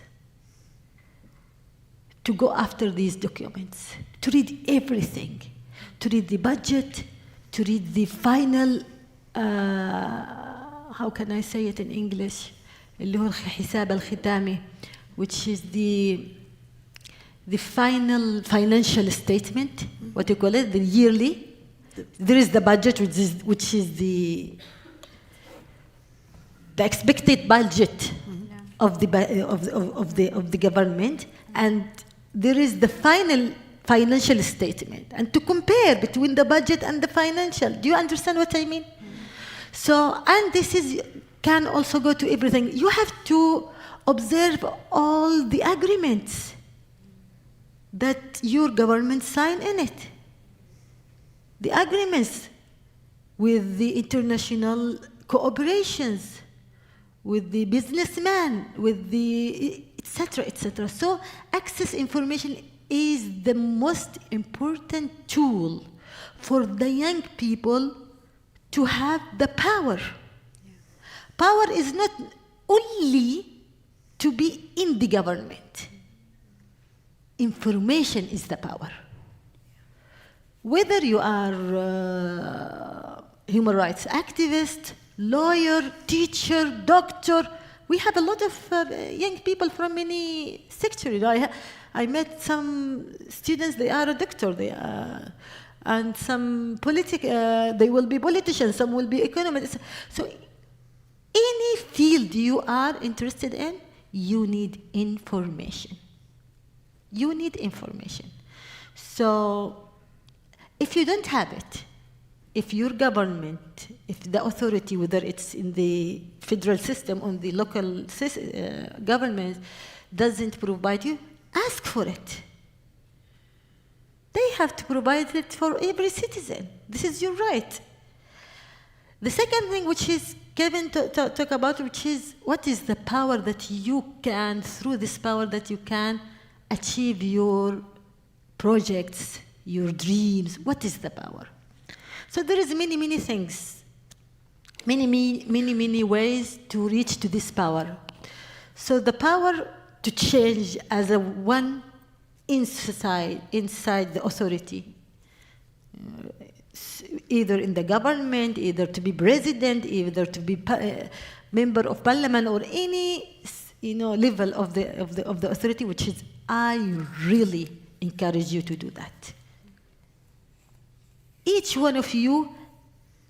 to go after these documents, to read everything, to read the budget, to read the final, how can I say it in English? اللي هو الحساب الختامي, which is the final financial statement, what you call it, the yearly. There is the budget, which is the expected budget of the government, and there is the final financial statement, and to compare between the budget and the financial. Do you understand what I mean? So, and this can also go to everything. You have to observe all the agreements that your government signed in it. The agreements with the international cooperations, with the businessman, with the etc., etc. So access information is the most important tool for the young people to have the power. Yeah. Power is not only to be in the government. Information is the power. Whether you are human rights activist, lawyer, teacher, doctor, we have a lot of young people from many sectors. I met some students, they are a doctor, and some they will be politicians, some will be economists. So any field you are interested in, you need information. You need information. So if you don't have it, if your government, if the authority, whether it's in the federal system or the local government, doesn't provide you, ask for it. They have to provide it for every citizen. This is your right. The second thing, which is Kevin talk about, which is what is the power that you can, through this power that you can achieve your projects, your dreams. What is the power? So there is many things, many ways to reach to this power. So the power to change as a one inside the authority, either in the government, either to be president, either to be member of parliament, or any level of the authority, which is, I really encourage you to do that. Each one of you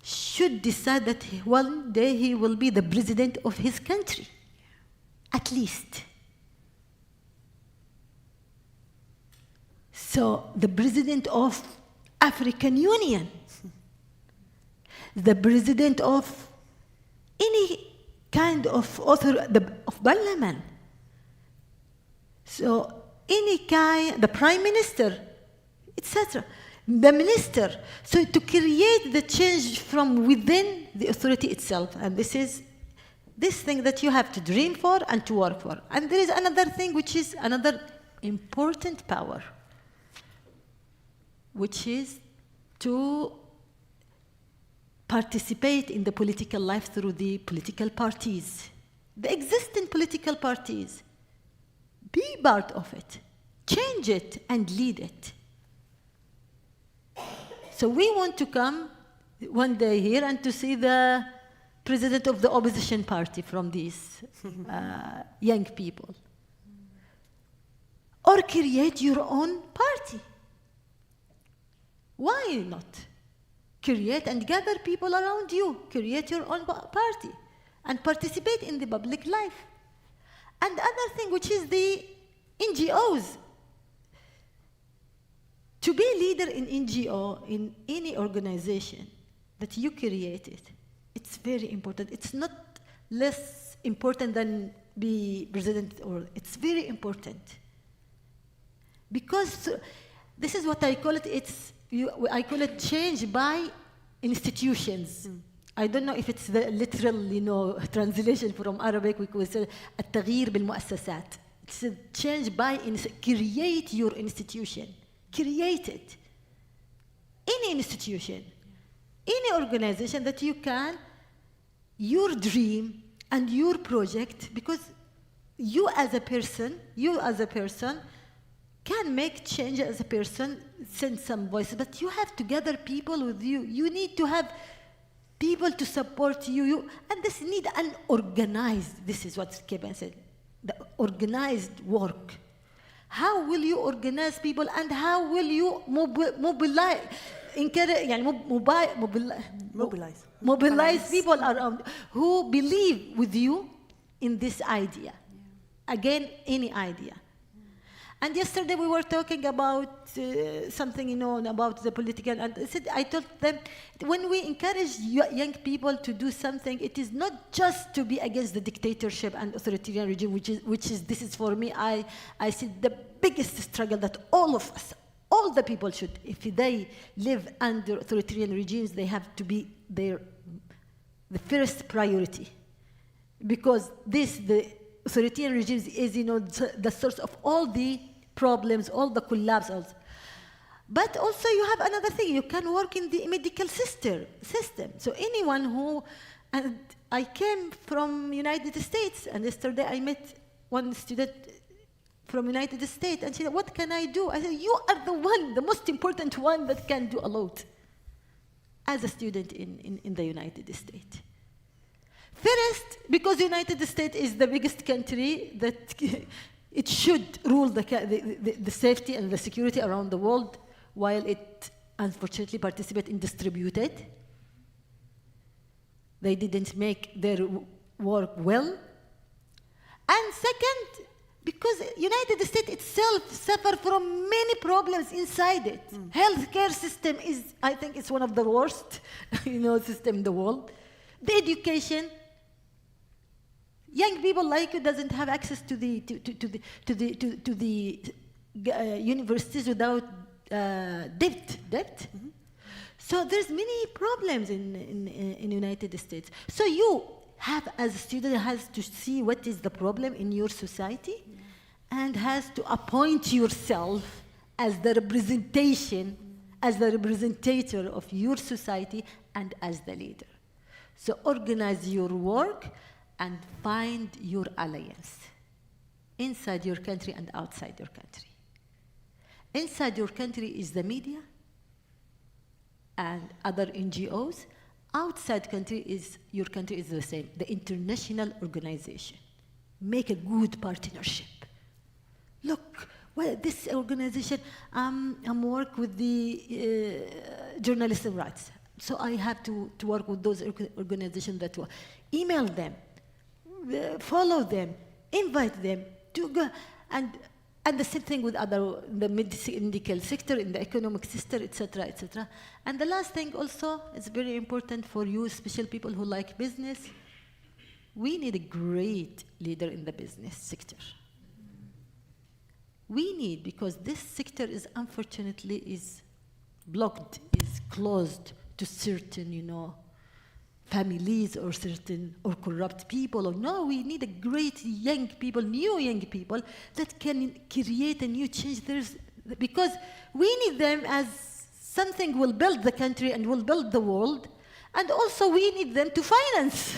should decide that one day he will be the president of his country, at least. So the president of African Union, the president of any kind of of parliament. So any kind, the prime minister, etc., the minister. So to create the change from within the authority itself, and this is this thing that you have to dream for and to work for. And there is another thing, which is another important power, which is to participate in the political life through the political parties, the existing political parties. Be part of it, change it, and lead it. So we want to come one day here and to see the president of the opposition party from these young people. Or create your own party. Why not? Create and gather people around you. Create your own party and participate in the public life. And the other thing, which is the NGOs. To be a leader in NGO, in any organization that you created, it's very important. It's not less important than be president, or it's very important. Because this is what I call it, I call it change by institutions. I don't know if it's the literal, translation from Arabic. We could say التغيير بالمؤسسات. It's a change by create your institution. Create it. Any institution, any organization that you can, your dream and your project, because you as a person can make change as a person, send some voice, but you have to gather people with you. You need to have people to support you. And this need an organized, this is what Kevin said, the organized work. How will you organize people, and how will you mobilize, mobilize people around who believe with you in this idea? Again, any idea. And yesterday we were talking about something, about the political, and I told them, when we encourage young people to do something, it is not just to be against the dictatorship and authoritarian regime, this is for me, I see the biggest struggle that all of us, all the people should, if they live under authoritarian regimes, they have to be the first priority. Because the authoritarian regimes is, the source of all the problems, all the collapses. But also you have another thing, you can work in the medical system. So anyone who, and I came from United States, and yesterday I met one student from United States, and she said, what can I do? I said, you are the most important one that can do a lot as a student in the United States. First, because the United States is the biggest country that it should rule the safety and the security around the world, while it unfortunately participates in distributed. They didn't make their work well. And second, because United States itself suffers from many problems inside it. Healthcare system is, I think, it's one of the worst, system in the world. The education. Young people like you doesn't have access to the universities without debt. Mm-hmm. So there's many problems in United States. So you have, as a student, has to see what is the problem in your society, and has to appoint yourself as the representation, as the representative of your society, and as the leader. So organize your work and find your alliance inside your country and outside your country. Inside your country is the media and other NGOs. Outside your country is the same, the international organization. Make a good partnership. Look, well, this organization, I'm work with the journalistic rights. So I have to work with those organizations that work. Email them. Follow them, invite them to go, and the same thing with the medical sector, in the economic sector, etc., etc. And the last thing also is very important for you, special people who like business. We need a great leader in the business sector. We need, because this sector is unfortunately is blocked, is closed to certain, families or corrupt people. No, we need a great young people, new young people that can create a new change. Because we need them as something will build the country and will build the world, and also we need them to finance.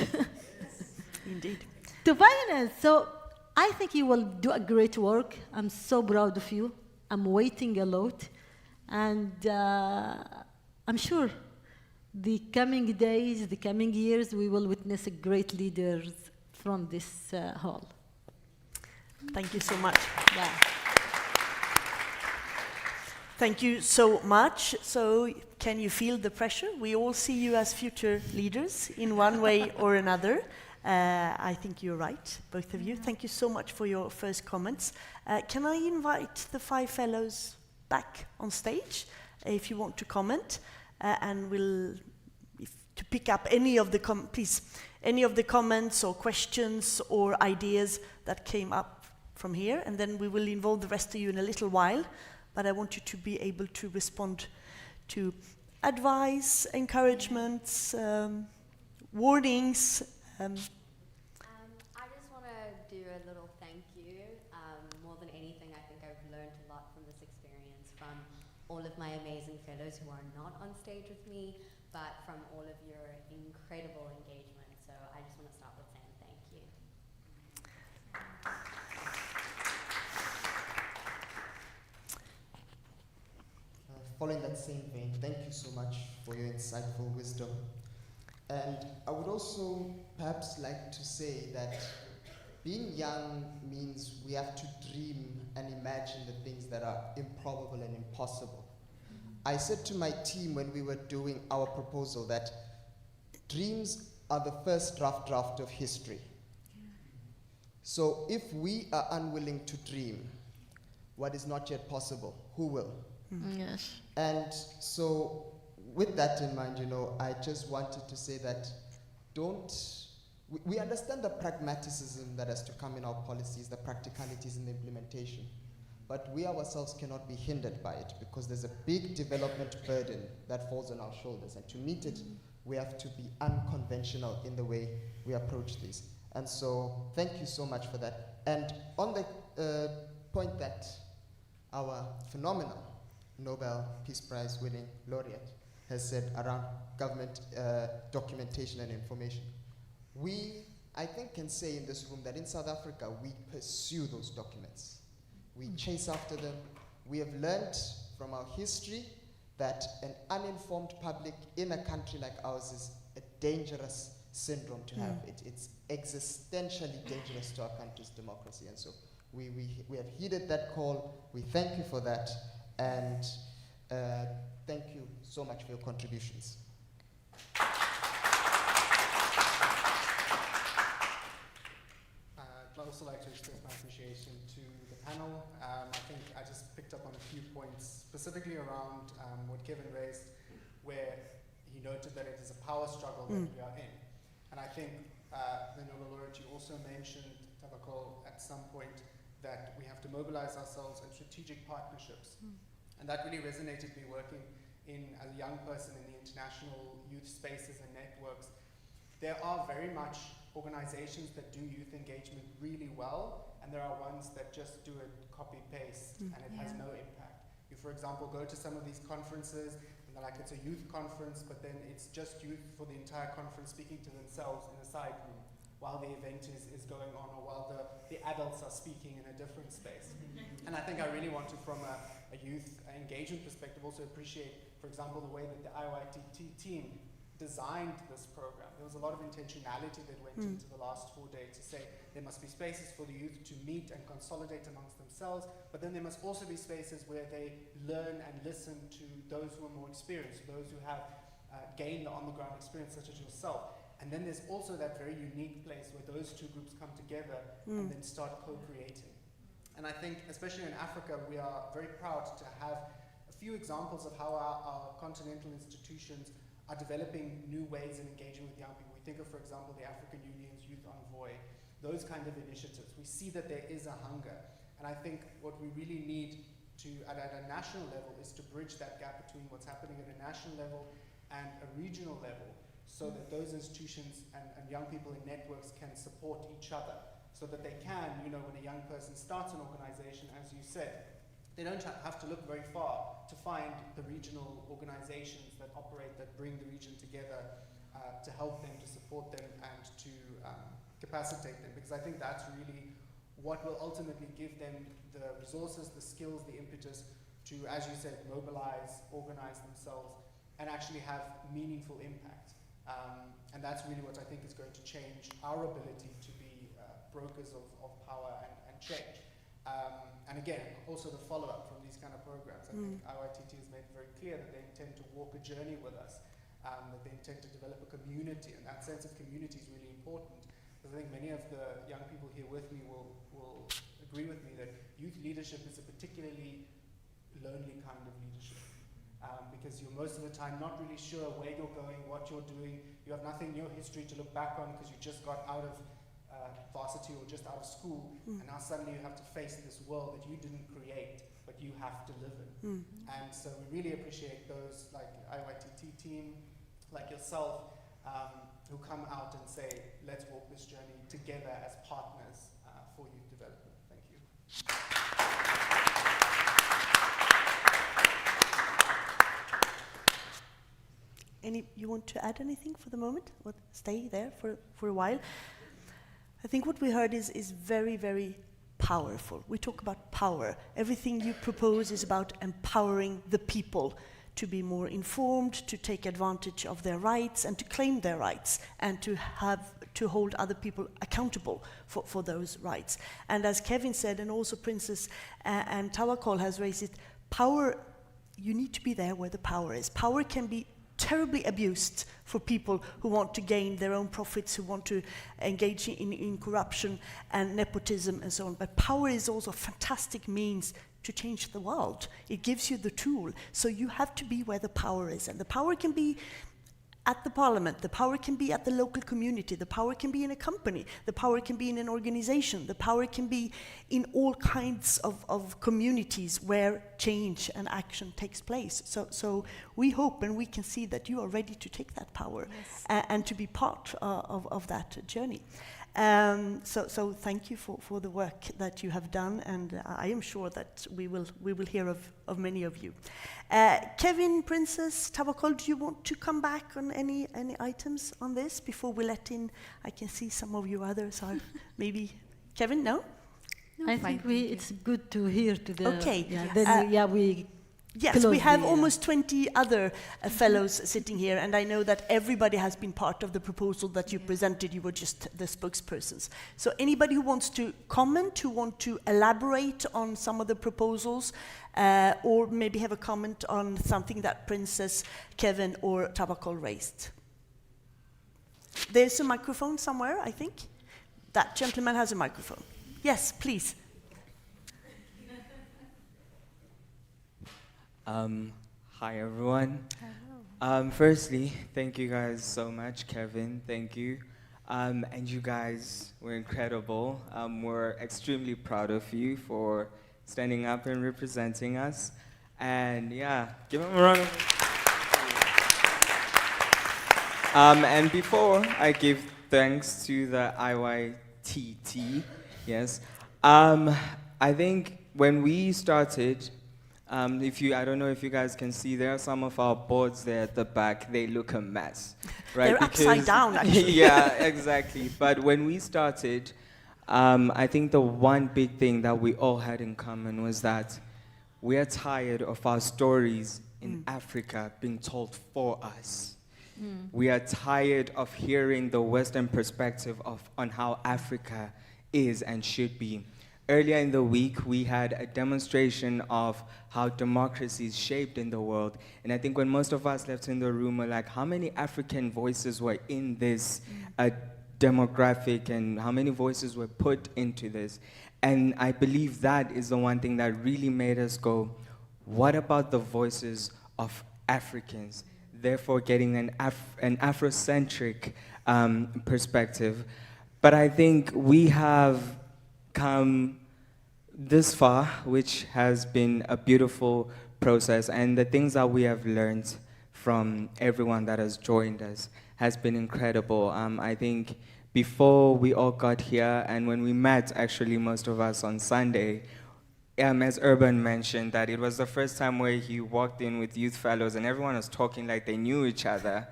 Indeed. To finance. So I think you will do a great work. I'm so proud of you. I'm waiting a lot, and I'm sure the coming days, the coming years, we will witness great leaders from this hall. Thank you so much. Yeah. Thank you so much. So can you feel the pressure? We all see you as future leaders in one way or another. I think you're right, both of you. Thank you so much for your first comments. Can I invite the 5 fellows back on stage if you want to comment? And we'll to pick up any of the comments or questions or ideas that came up from here, and then we will involve the rest of you in a little while. But I want you to be able to respond to advice, encouragements, warnings. I just want to do a little thank you. More than anything, I think I've learned a lot from this experience, from all of my amazing fellows who are not on stage with me, but from all of your incredible engagement. So I just want to start with saying thank you. Following that same vein, thank you so much for your insightful wisdom. And I would also perhaps like to say that being young means we have to dream and imagine the things that are improbable and impossible. I said to my team when we were doing our proposal that dreams are the first draft of history. So if we are unwilling to dream what is not yet possible, who will? Yes. And so with that in mind, I just wanted to say that we understand the pragmaticism that has to come in our policies, the practicalities in the implementation, but we ourselves cannot be hindered by it because there's a big development burden that falls on our shoulders, and to meet it, we have to be unconventional in the way we approach these. And so thank you so much for that. And on the point that our phenomenal Nobel Peace Prize winning laureate has said around government documentation and information, we, I think, can say in this room that in South Africa, we pursue those documents. We chase after them. We have learned from our history that an uninformed public in a country like ours is a dangerous syndrome to have. It's existentially dangerous to our country's democracy. And so we have heeded that call. We thank you for that. And thank you so much for your contributions. I'd also like to express my appreciation to the panel. I think I just picked up on a few points, specifically around what Kevin raised, where he noted that it is a power struggle that we are in. And I think the Nobel laureate, you also mentioned, Tawakkol, at some point, that we have to mobilize ourselves in strategic partnerships. And that really resonated me working as a young person in the international youth spaces and networks. There are very much organizations that do youth engagement really well, and there are ones that just do it copy-paste, and it has no impact. You, for example, go to some of these conferences, and they're like, it's a youth conference, but then it's just youth for the entire conference speaking to themselves in a side room while the event is going on, or while the adults are speaking in a different space. And I think I really want to, from a youth engagement perspective, also appreciate, for example, the way that the IYTT team designed this program. There was a lot of intentionality that went into the last 4 days to say there must be spaces for the youth to meet and consolidate amongst themselves, but then there must also be spaces where they learn and listen to those who are more experienced, those who have gained the on-the-ground experience, such as yourself. And then there's also that very unique place where those two groups come together and then start co-creating. And I think, especially in Africa, we are very proud to have a few examples of how our continental institutions are developing new ways of engaging with young people. We think of, for example, the African Union's Youth Envoy, those kind of initiatives. We see that there is a hunger. And I think what we really need to, at a national level, is to bridge that gap between what's happening at a national level and a regional level, so that those institutions and young people in networks can support each other, so that they can, when a young person starts an organization, as you said, they don't have to look very far to find the regional organizations that operate, that bring the region together, to help them, to support them, and to capacitate them. Because I think that's really what will ultimately give them the resources, the skills, the impetus to, as you said, mobilize, organize themselves, and actually have meaningful impact. And that's really what I think is going to change our ability to be brokers of power and change. And again, also the follow-up from these kind of programs. I think IYTT has made very clear that they intend to walk a journey with us, that they intend to develop a community, and that sense of community is really important. Because I think many of the young people here with me will agree with me that youth leadership is a particularly lonely kind of leadership. Because you're most of the time not really sure where you're going, what you're doing. You have nothing in your history to look back on because you just got out of varsity or just out of school, and now suddenly you have to face this world that you didn't create, but you have to live in. And so we really appreciate those like IYTT team, like yourself, who come out and say, let's walk this journey together as partners for youth development. Thank you. You want to add anything for the moment, or stay there for a while? I think what we heard is very, very powerful. We talk about power. Everything you propose is about empowering the people to be more informed, to take advantage of their rights and to claim their rights and to hold other people accountable for those rights. And as Kevin said, and also Princess and Tawakkol has raised it, power, you need to be there where the power is. Power can be terribly abused for people who want to gain their own profits, who want to engage in corruption and nepotism and so on. But power is also a fantastic means to change the world. It gives you the tool. So you have to be where the power is. And the power can be at the parliament, the power can be at the local community, the power can be in a company, the power can be in an organization, the power can be in all kinds of communities where change and action takes place. So we hope and we can see that you are ready to take that power, yes, and to be part of that journey. So thank you for the work that you have done, and I am sure that we will hear of many of you. Kevin, Princess, Tawakkol, do you want to come back on any items on this before we let in? I can see some of you others are maybe. Kevin, no? I think it's good to hear to the. Okay. We. Yes, we have almost 20 other fellows sitting here, and I know that everybody has been part of the proposal that you presented. You were just the spokespersons. So anybody who wants to comment, who want to elaborate on some of the proposals, or maybe have a comment on something that Princess, Kevin, or Tawakkol raised. There's a microphone somewhere, I think. That gentleman has a microphone. Yes, please. Hi everyone. Hello. Firstly, thank you guys so much, Kevin. Thank you. And you guys were incredible. We're extremely proud of you for standing up and representing us. And yeah, give them a round of applause. And before I give thanks to the IYTT, yes, I think when we started, I don't know if you guys can see, there are some of our boards there at the back. They look a mess, right? They're upside down, actually. Yeah, exactly. But when we started, I think the one big thing that we all had in common was that we are tired of our stories in Africa being told for us. We are tired of hearing the Western perspective on how Africa is and should be. Earlier in the week, we had a demonstration of how democracy is shaped in the world. And I think when most of us left in the room, we're like, how many African voices were in this demographic, and how many voices were put into this? And I believe that is the one thing that really made us go, what about the voices of Africans? Therefore, getting an Afrocentric perspective. But I think we have come this far, which has been a beautiful process, and the things that we have learned from everyone that has joined us has been incredible. I think before we all got here, and when we met, actually, most of us on Sunday, as Urban mentioned, that it was the first time where he walked in with youth fellows and everyone was talking like they knew each other.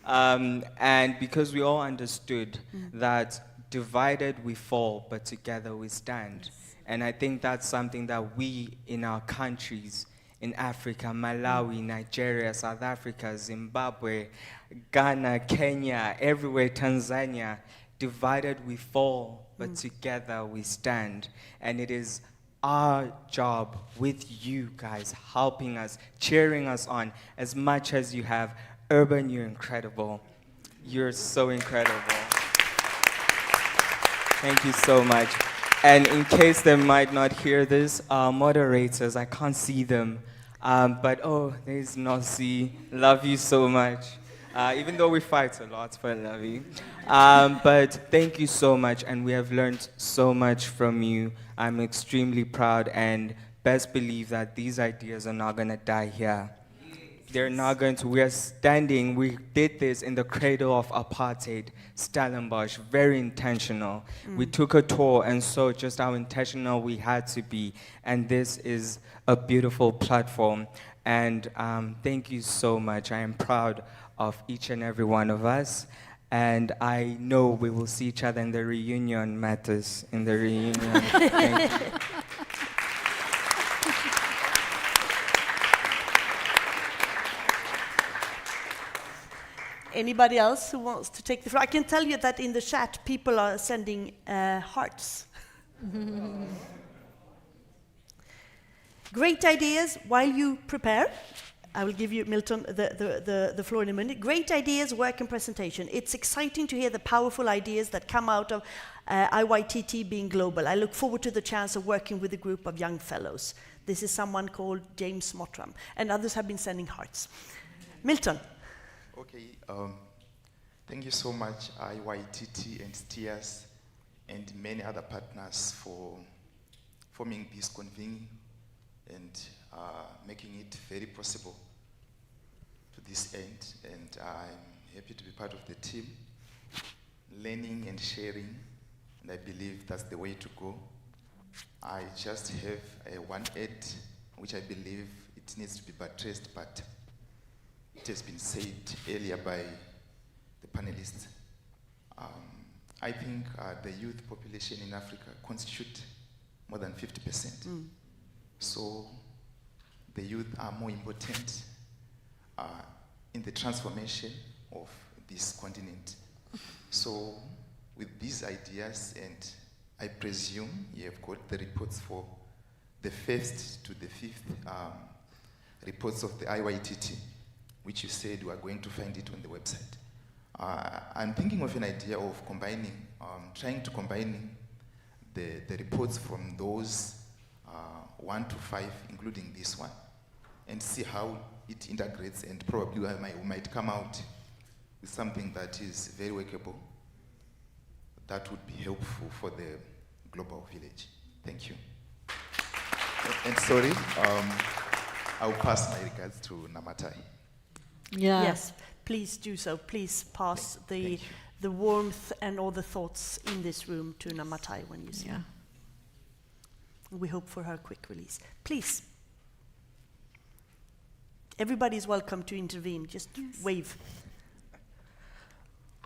And because we all understood that divided we fall, but together we stand. And I think that's something that we in our countries, in Africa, Malawi, Nigeria, South Africa, Zimbabwe, Ghana, Kenya, everywhere, Tanzania, divided we fall, but together we stand. And it is our job with you guys, helping us, cheering us on as much as you have. Urban, you're incredible. You're so incredible. Thank you so much. And in case they might not hear this, moderators, I can't see them. But there's Nossi. Love you so much. Even though we fight a lot, but I love you. But thank you so much, and we have learned so much from you. I'm extremely proud, and best believe that these ideas are not going to die here. They're not going to. We are standing. We did this in the cradle of apartheid, Stellenbosch, very intentional. We took a tour and saw just how intentional we had to be. And this is a beautiful platform. And thank you so much. I am proud of each and every one of us. And I know we will see each other in the reunion matters, in the reunion. Thank you. Anybody else who wants to take the floor? I can tell you that in the chat, people are sending hearts. Great ideas. While you prepare, I will give you, Milton, the floor in a minute. Great ideas, work and presentation. It's exciting to hear the powerful ideas that come out of IYTT being global. I look forward to the chance of working with a group of young fellows. This is someone called James Mottram, and others have been sending hearts. Milton. Okay, thank you so much, IYTT and STIAS, and many other partners for forming this convening and making it very possible to this end. And I'm happy to be part of the team, learning and sharing, and I believe that's the way to go. I just have one add, which I believe it needs to be buttressed, but it has been said earlier by the panelists. I think the youth population in Africa constitute more than 50%. So the youth are more important in the transformation of this continent. So with these ideas, and I presume you have got the reports for the 1st to the 5th reports of the IYTT, which you said we are going to find it on the website. I'm thinking of an idea of combining, trying to combine the reports from those 1 to 5, including this one, and see how it integrates, and probably we might come out with something that is very workable. That would be helpful for the global village. Thank you. And sorry, I'll pass my regards to Namatai. Yeah. Yes, please do so. Please pass the warmth and all the thoughts in this room to Namatai when you see her. We hope for her quick release. Please. Everybody's welcome to intervene. Just wave.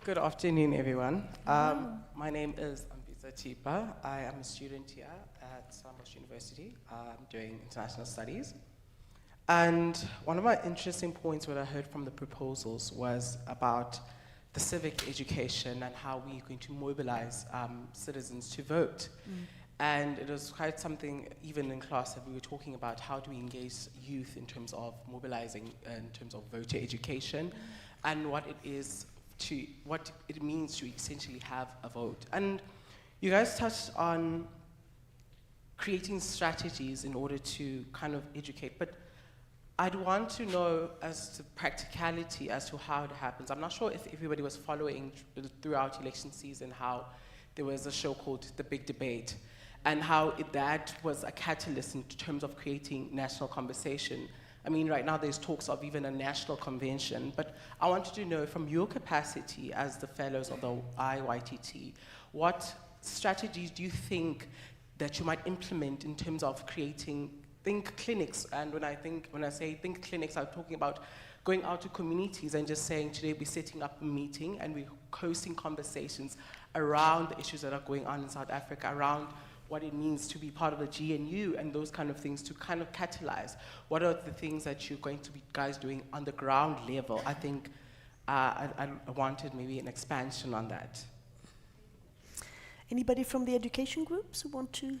Good afternoon, everyone. My name is Tipa. I am a student here at Stellenbosch University. I'm doing international studies. And one of my interesting points what I heard from the proposals was about the civic education and how we're going to mobilize citizens to vote. And it was quite something, even in class, that we were talking about how do we engage youth in terms of mobilizing, in terms of voter education, and what it means to essentially have a vote. And you guys touched on creating strategies in order to kind of educate, but I'd want to know as to practicality as to how it happens. I'm not sure if everybody was following throughout election season how there was a show called The Big Debate, and how that was a catalyst in terms of creating national conversation. I mean, right now there's talks of even a national convention, but I wanted to know from your capacity as the fellows of the IYTT, what strategies do you think that you might implement in terms of creating think clinics? And when I say think clinics, I'm talking about going out to communities and just saying, today we're setting up a meeting and we're hosting conversations around the issues that are going on in South Africa, around what it means to be part of the GNU and those kind of things to kind of catalyze. What are the things that you're going to be guys doing on the ground level? I think I wanted maybe an expansion on that. Anybody from the education groups who want to?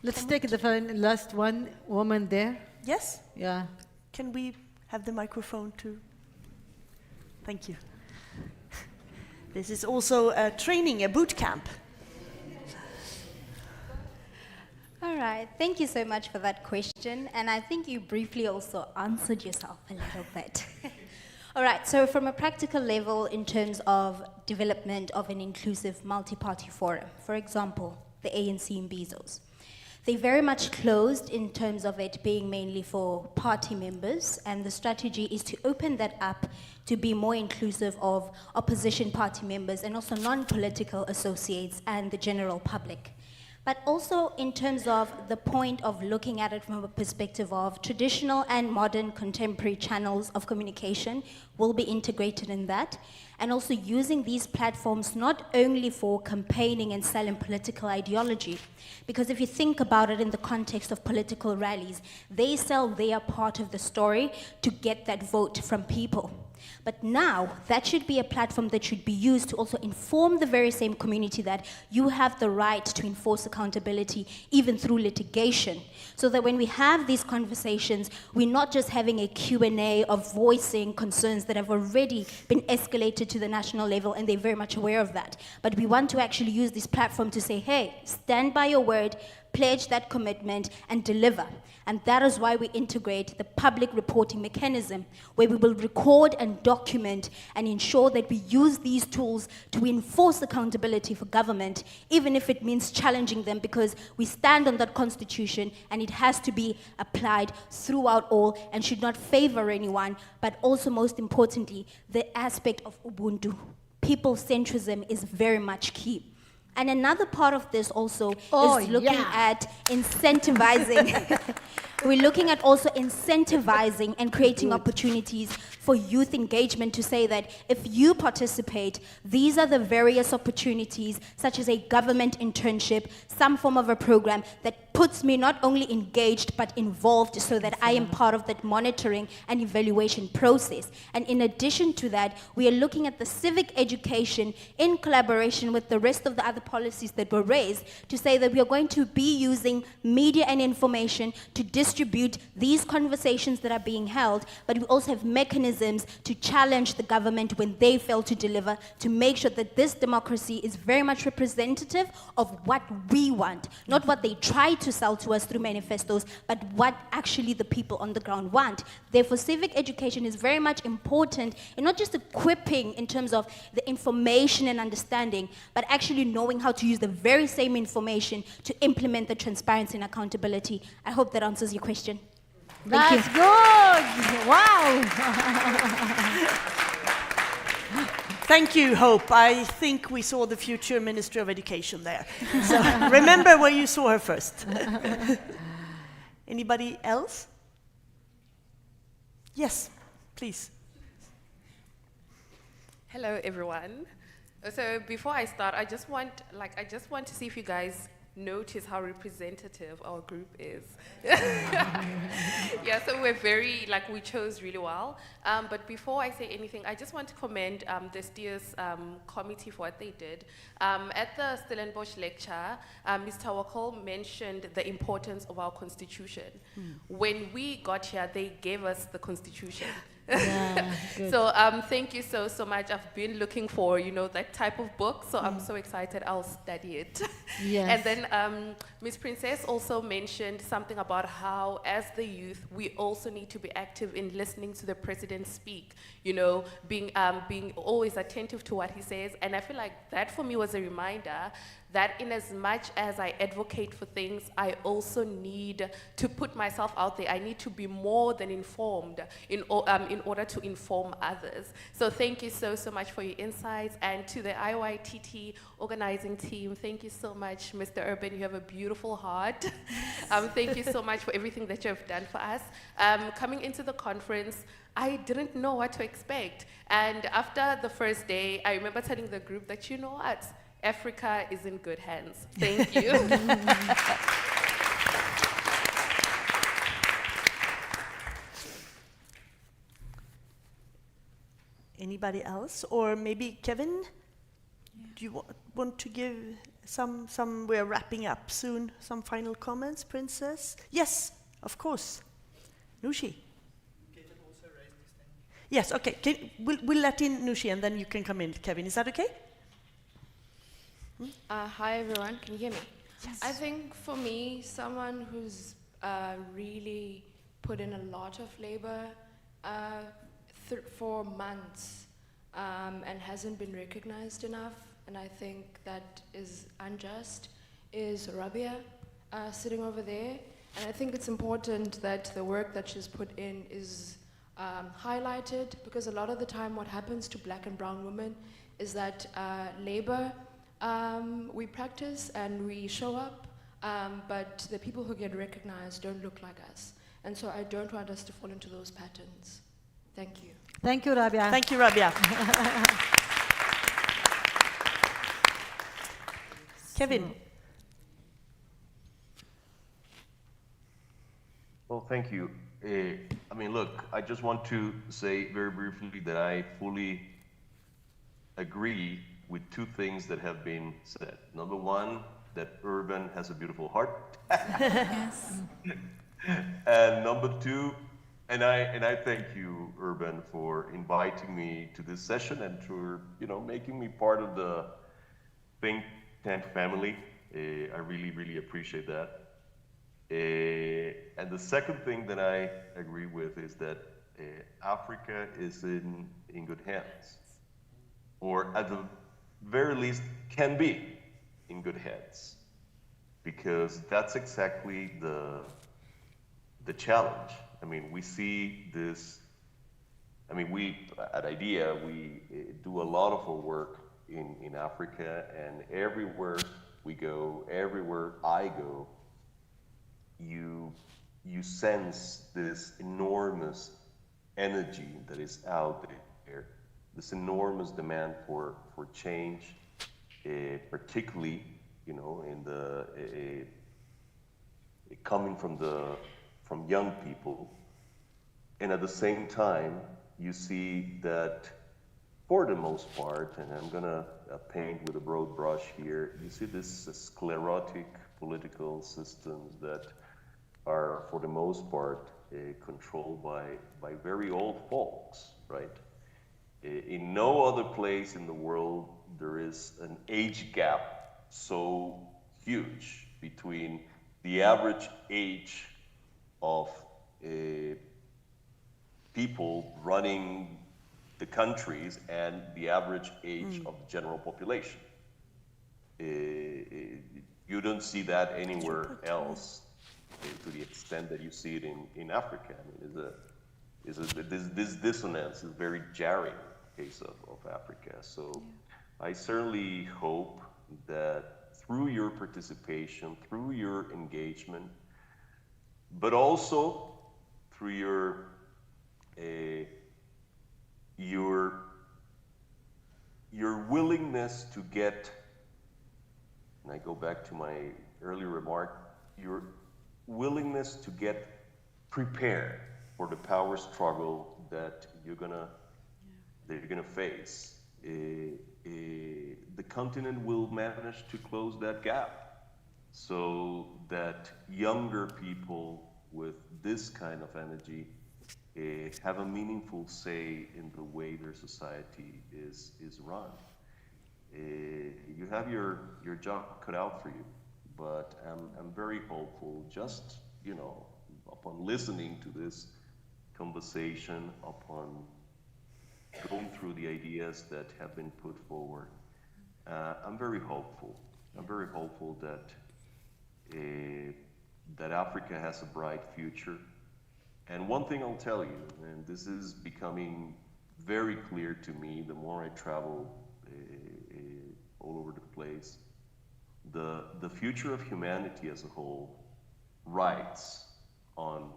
Let's take the last one woman there. Yes? Yeah. Can we have the microphone too? Thank you. This is also a training, a boot camp. All right, thank you so much for that question. And I think you briefly also answered yourself a little bit. All right, so from a practical level in terms of development of an inclusive multi-party forum, for example, the ANC in Bezos, they're very much closed in terms of it being mainly for party members, and the strategy is to open that up to be more inclusive of opposition party members and also non-political associates and the general public. But also in terms of the point of looking at it from a perspective of traditional and modern contemporary channels of communication will be integrated in that, and also using these platforms not only for campaigning and selling political ideology, because if you think about it in the context of political rallies, they sell their part of the story to get that vote from people. But now, that should be a platform that should be used to also inform the very same community that you have the right to enforce accountability, even through litigation. So that when we have these conversations, we're not just having a Q&A of voicing concerns that have already been escalated to the national level, and they're very much aware of that. But we want to actually use this platform to say, hey, stand by your word, pledge that commitment, and deliver. And that is why we integrate the public reporting mechanism, where we will record and document and ensure that we use these tools to enforce accountability for government, even if it means challenging them, because we stand on that constitution and it has to be applied throughout all and should not favor anyone, but also, most importantly, the aspect of Ubuntu. People-centrism is very much key. And another part of this also is looking at incentivizing. We're looking at also incentivizing and creating opportunities for youth engagement, to say that if you participate, these are the various opportunities, such as a government internship, some form of a program that puts me not only engaged but involved, so that I am part of that monitoring and evaluation process. And in addition to that, we are looking at the civic education in collaboration with the rest of the other policies that were raised, to say that we are going to be using media and information to distribute these conversations that are being held, but we also have mechanisms to challenge the government when they fail to deliver, to make sure that this democracy is very much representative of what we want, not what they try to sell to us through manifestos, but what actually the people on the ground want. Therefore, civic education is very much important in not just equipping in terms of the information and understanding, but actually knowing how to use the very same information to implement the transparency and accountability. I hope that answers your question. That's good. Wow. Thank you, Hope. I think we saw the future Minister of Education there. So remember where you saw her first. Anybody else? Yes, please. Hello, everyone. So before I start, I just want to see if you guys notice how representative our group is. Yeah, so we're very, we chose really well. But before I say anything, I just want to commend the STIAS committee for what they did. At the Stellenbosch lecture, Ms. Tawakkol mentioned the importance of our constitution. When we got here, they gave us the constitution. Yeah, so thank you so much. I've been looking for that type of book, so I'm so excited. I'll study it. Yes. And then Ms. Princess also mentioned something about how, as the youth, we also need to be active in listening to the president speak, being always attentive to what he says. And I feel like that for me was a reminder that in as much as I advocate for things, I also need to put myself out there. I need to be more than informed in order to inform others. So thank you so much for your insights. And to the IYTT organizing team, thank you so much, Mr. Urban. You have a beautiful heart. Thank you so much for everything that you have done for us. Coming into the conference, I didn't know what to expect. And after the first day, I remember telling the group that, you know what? Africa is in good hands. Thank you. Anybody else? Or maybe Kevin? Do you want to give some, we're wrapping up soon, some final comments, Princess? Yes, of course. Nushi. Kevin also raised his hand. Yes, okay. We'll let in Nushi and then you can come in, Kevin. Is that okay? Hi everyone, can you hear me? Yes. I think for me, someone who's really put in a lot of labor for months and hasn't been recognized enough, and I think that is unjust, is Rabia sitting over there. And I think it's important that the work that she's put in is highlighted, because a lot of the time what happens to black and brown women is that labor, we practice and we show up, but the people who get recognized don't look like us. And so I don't want us to fall into those patterns. Thank you. Thank you, Rabia. Thank you, Rabia. Kevin. Well, thank you. I mean, look, I just want to say very briefly that I fully agree with two things that have been said. Number one, that Urban has a beautiful heart. Yes. And number two, and I thank you, Urban, for inviting me to this session and for making me part of the think tank family. I really, really appreciate that. And the second thing that I agree with is that Africa is in good hands, or at the very least can be in good hands, because that's exactly the challenge. I mean, we see this. I mean, we at IDEA we do a lot of our work in Africa, and everywhere we go, everywhere I go, you sense this enormous energy that is out there, this enormous demand for change, particularly in the coming from young people, and at the same time you see that for the most part, and I'm gonna paint with a broad brush here, you see this sclerotic political systems that are for the most part controlled by very old folks, right? In no other place in the world there is an age gap so huge between the average age of people running the countries and the average age of the general population. You don't see that anywhere else to the extent that you see it in Africa. I mean, this dissonance is very jarring case of Africa. So I certainly hope that through your participation, through your engagement, but also through your willingness to get, and I go back to my earlier remark, your willingness to get prepared for the power struggle that you're gonna face, the continent will manage to close that gap, so that younger people with this kind of energy have a meaningful say in the way their society is run. You have your job cut out for you, but I'm very hopeful, just upon listening to this conversation, upon going through the ideas that have been put forward. I'm very hopeful. I'm very hopeful that Africa has a bright future. And one thing I'll tell you, and this is becoming very clear to me the more I travel all over the place, the future of humanity as a whole rides on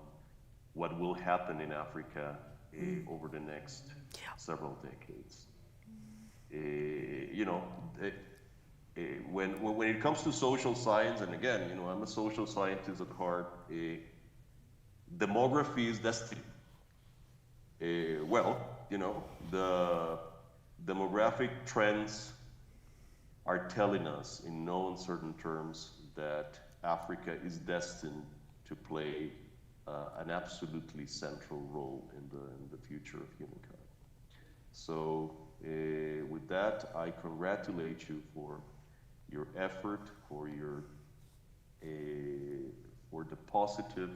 what will happen in Africa over the next several decades. When it comes to social science, and again, I'm a social scientist at heart, demography is destiny. The demographic trends are telling us in no uncertain terms that Africa is destined to play an absolutely central role in the future of humankind. So with that, I congratulate you for your effort, for the positive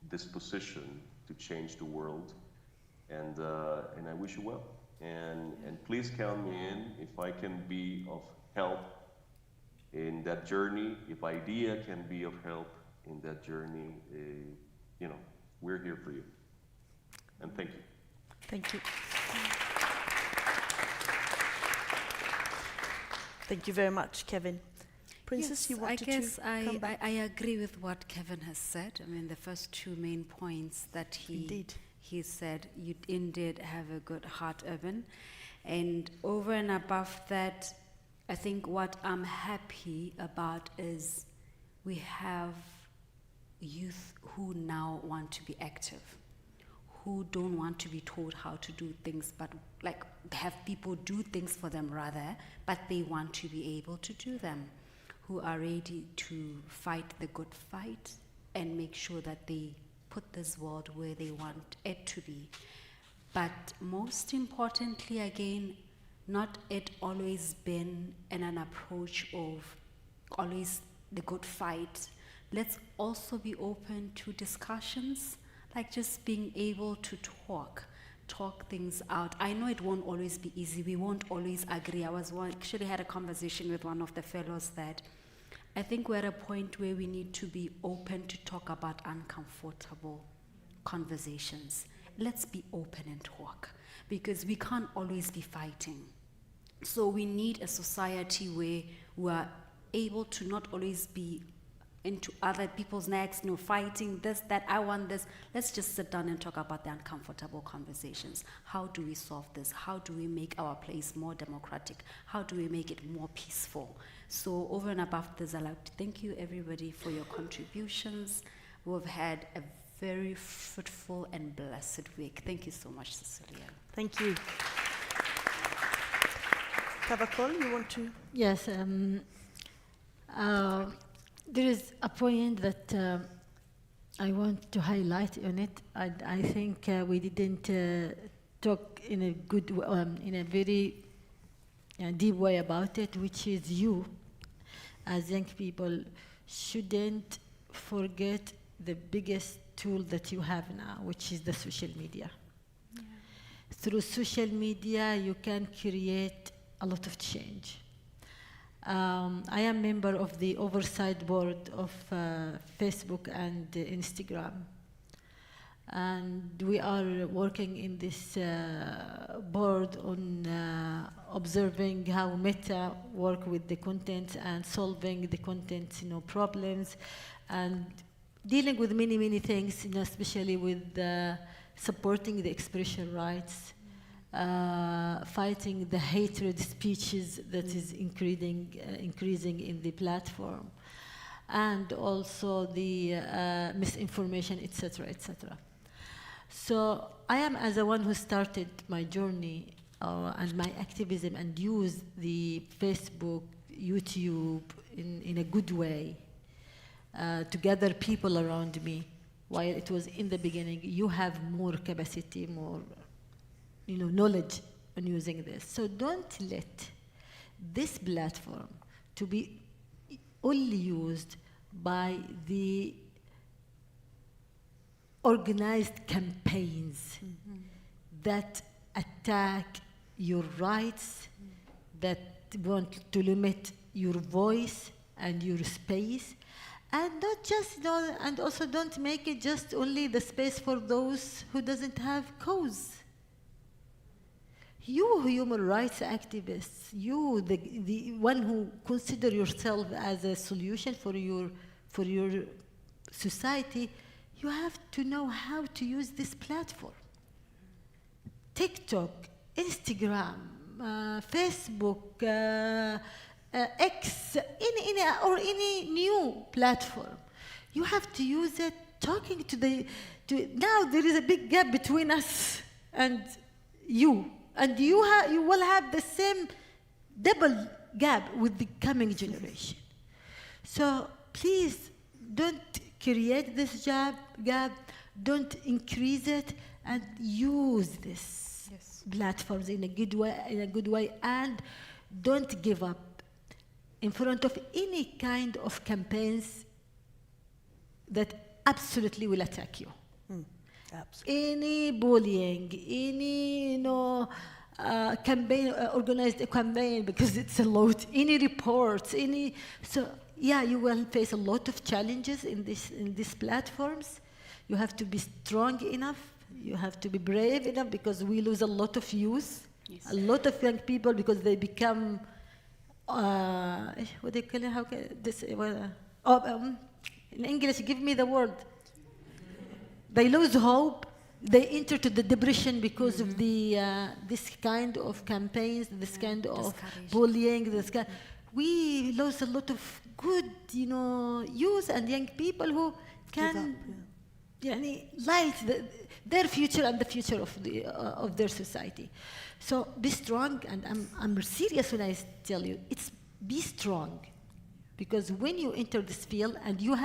disposition to change the world, and I wish you well. And please count me in if I can be of help in that journey. If IDEA can be of help in that journey, we're here for you. And thank you. Thank you. Thank you very much, Kevin. Princess, Yes, you wanted I guess to come back? I agree with what Kevin has said. I mean, the first two main points that he said, you indeed have a good heart, Urban. And over and above that, I think what I'm happy about is we have youth who now want to be active, who don't want to be told how to do things, but like have people do things for them rather, but they want to be able to do them, who are ready to fight the good fight and make sure that they put this world where they want it to be. But most importantly, again, not it always been in an approach of always the good fight. Let's also be open to discussions, like just being able to talk things out. I know it won't always be easy. We won't always agree. Actually had a conversation with one of the fellows that I think we're at a point where we need to be open to talk about uncomfortable conversations. Let's be open and talk, because we can't always be fighting. So we need a society where we're able to not always be into other people's necks, fighting this, that, I want this. Let's just sit down and talk about the uncomfortable conversations. How do we solve this? How do we make our place more democratic? How do we make it more peaceful? So over and above this, I'd like to thank you everybody for your contributions. We've had a very fruitful and blessed week. Thank you so much, Cecilia. Thank you. Tawakkol, you want to? Yes. There is a point that I want to highlight on it. I think we didn't talk in a good, in a very deep way about it, which is you, as young people, shouldn't forget the biggest tool that you have now, which is the social media. Yeah. Through social media, you can create a lot of change. I am member of the oversight board of Facebook and Instagram. And we are working in this board on observing how Meta work with the content and solving the content problems, and dealing with many, many things, especially with supporting the expression rights, fighting the hatred speeches that is increasing in the platform, and also the misinformation, etc., etc. So I am, as a one who started my journey and my activism and used the Facebook, YouTube in a good way to gather people around me. While it was in the beginning, you have more capacity, more knowledge on using this. So don't let this platform to be only used by the organized campaigns that attack your rights, that want to limit your voice and your space, and not just, and also don't make it just only the space for those who doesn't have cause. You human rights activists, you the one who consider yourself as a solution for your society, you have to know how to use this platform. TikTok, Instagram, Facebook, X, any new platform. You have to use it talking now there is a big gap between us and you. And you will have the same double gap with the coming generation. So please don't create this gap, don't increase it, and use this platforms in a good way, and don't give up in front of any kind of campaigns that absolutely will attack you. Any bullying, any campaign, organized campaign, because it's a lot. Any reports, you will face a lot of challenges in these platforms. You have to be strong enough. You have to be brave enough, because we lose a lot of youth, a lot of young people, because they become what they call it? How can this? In English, give me the word. They lose hope. They enter to the depression because of the this kind of campaigns, this kind of bullying. We lost a lot of good, youth and young people who can light their future and the future of their society. So be strong, and I'm serious when I tell you, be strong. Because when you enter this field, and you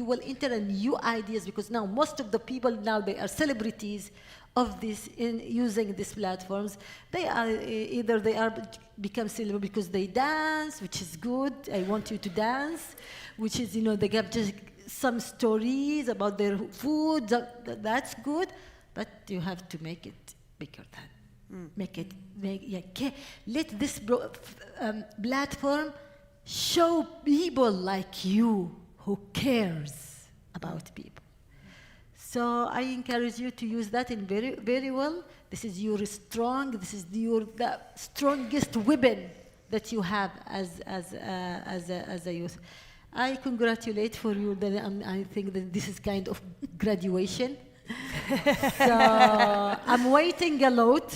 will enter a new ideas, because now most of the people now, they are celebrities of this in using these platforms. They are either become celebrity because they dance, which is good. I want you to dance, which is, they have just some stories about their food. That's good, but you have to make it bigger than. Let this platform show people like you who cares about people. So I encourage you to use that in very, very well. This is the strongest weapon that you have as a youth. I congratulate for you that I think that this is kind of graduation. So I'm waiting a lot.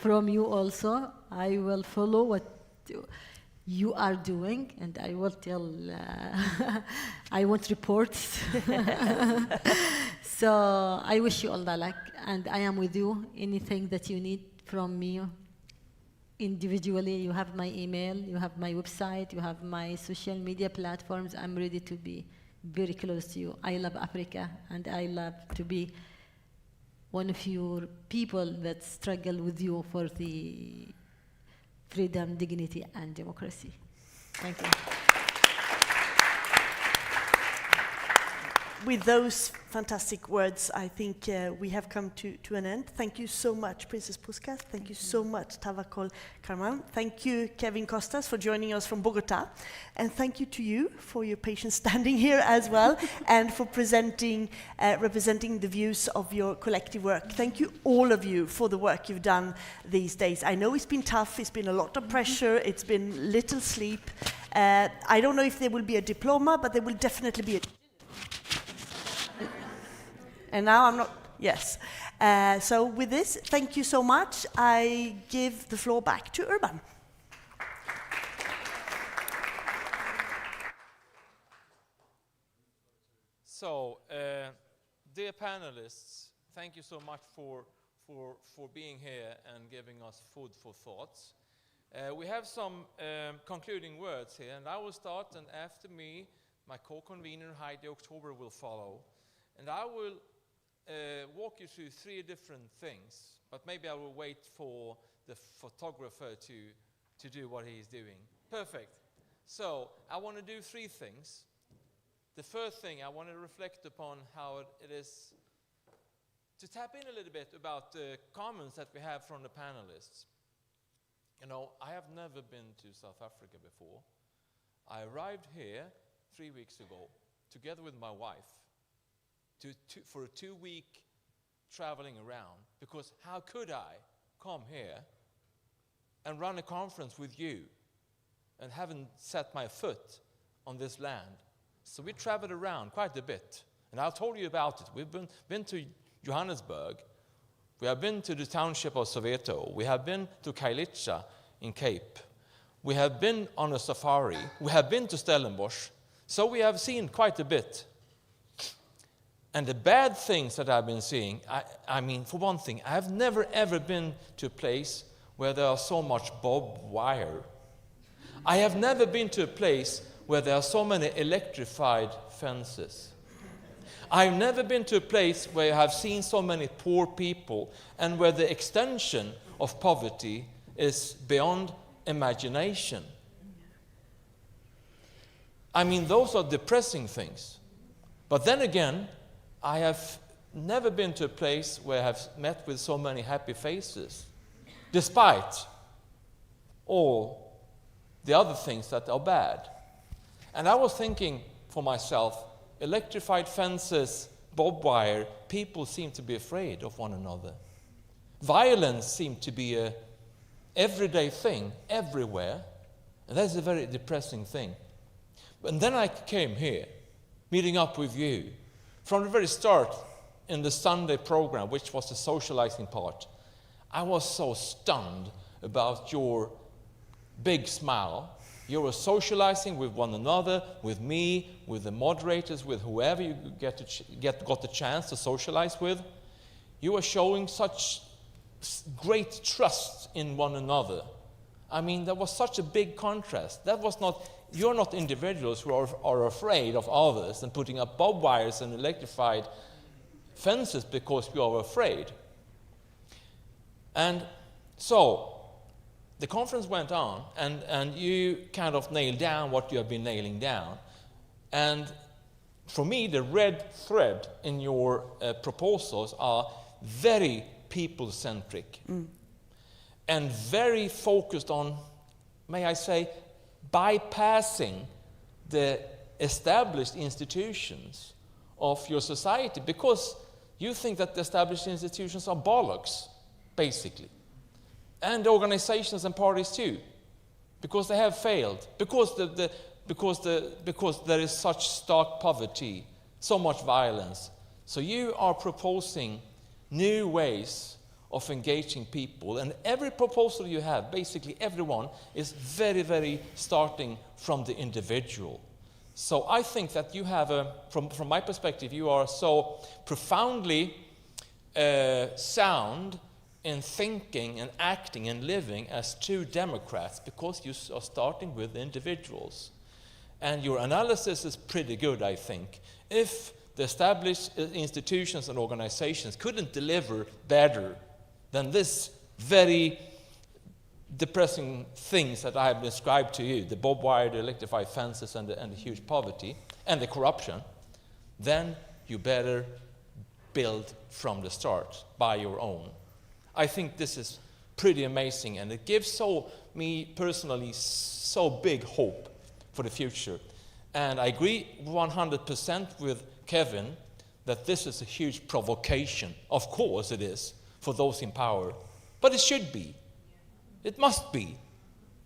From you also. I will follow what you are doing, and I will tell, I want reports. So I wish you all the luck, and I am with you. Anything that you need from me individually, you have my email, you have my website, you have my social media platforms. I'm ready to be very close to you. I love Africa, and I love to be one of your people that struggle with you for the freedom, dignity, and democracy. Thank you. With those fantastic words, I think we have come to an end. Thank you so much, Princess Puskas. Thank you so much, Tawakkol, Karman. Thank you, Kevin Costas, for joining us from Bogota. And thank you to you for your patience standing here as well, and for representing the views of your collective work. Thank you, all of you, for the work you've done these days. I know it's been tough, it's been a lot of pressure, it's been little sleep. I don't know if there will be a diploma, but there will definitely be a... And now I'm not, yes. So with this, thank you so much. I give the floor back to Urban. So, dear panelists, thank you so much for being here and giving us food for thoughts. We have some concluding words here, and I will start, and after me, my co-convener Heidi October will follow. And I will walk you through 3 different things, but maybe I will wait for the photographer to do what he's doing. Perfect. So I want to do 3 things. The first thing, I want to reflect upon how it is to tap in a little bit about the comments that we have from the panelists. I have never been to South Africa before. I arrived here 3 weeks ago, together with my wife, for a 2-week traveling around, because how could I come here and run a conference with you and haven't set my foot on this land? So we traveled around quite a bit, and I'll tell you about it. We've been to Johannesburg, we have been to the township of Soweto, we have been to Kailicha in Cape, we have been on a safari, we have been to Stellenbosch, so we have seen quite a bit. And the bad things that I've been seeing, I mean, for one thing, I've never ever been to a place where there are so much barbed wire. I have never been to a place where there are so many electrified fences. I've never been to a place where I have seen so many poor people and where the extension of poverty is beyond imagination. I mean, those are depressing things. But then again, I have never been to a place where I have met with so many happy faces, despite all the other things that are bad. And I was thinking for myself, electrified fences, barbed wire, people seem to be afraid of one another. Violence seems to be an everyday thing everywhere, and that's a very depressing thing. And then I came here, meeting up with you. From the very start, in the Sunday program, which was the socializing part, I was so stunned about your big smile, You are socializing with one another, with me, with the moderators, with whoever you got the chance to socialize with. You are showing such great trust in one another. I mean, there was such a big contrast. That was not, you're not individuals who are afraid of others and putting up barbed wires and electrified fences because you are afraid. And so, the conference went on, and you kind of nailed down what you have been nailing down. And for me, the red thread in your proposals are very people-centric and very focused on, may I say, bypassing the established institutions of your society, because you think that the established institutions are bollocks, basically. And the organizations and parties too, because they have failed, because there is such stark poverty, so much violence. So you are proposing new ways of engaging people, and every proposal you have, basically everyone, is very, very starting from the individual. So I think that you have from my perspective, you are so profoundly sound in thinking and acting and living as true Democrats, because you are starting with individuals. And your analysis is pretty good, I think. If the established institutions and organizations couldn't deliver better than this very depressing things that I have described to you, the barbed wire, the electrified fences, and the huge poverty, and the corruption, then you better build from the start by your own. I think this is pretty amazing, and it gives me personally so big hope for the future. And I agree 100% with Kevin that this is a huge provocation. Of course it is, for those in power. But it should be. It must be.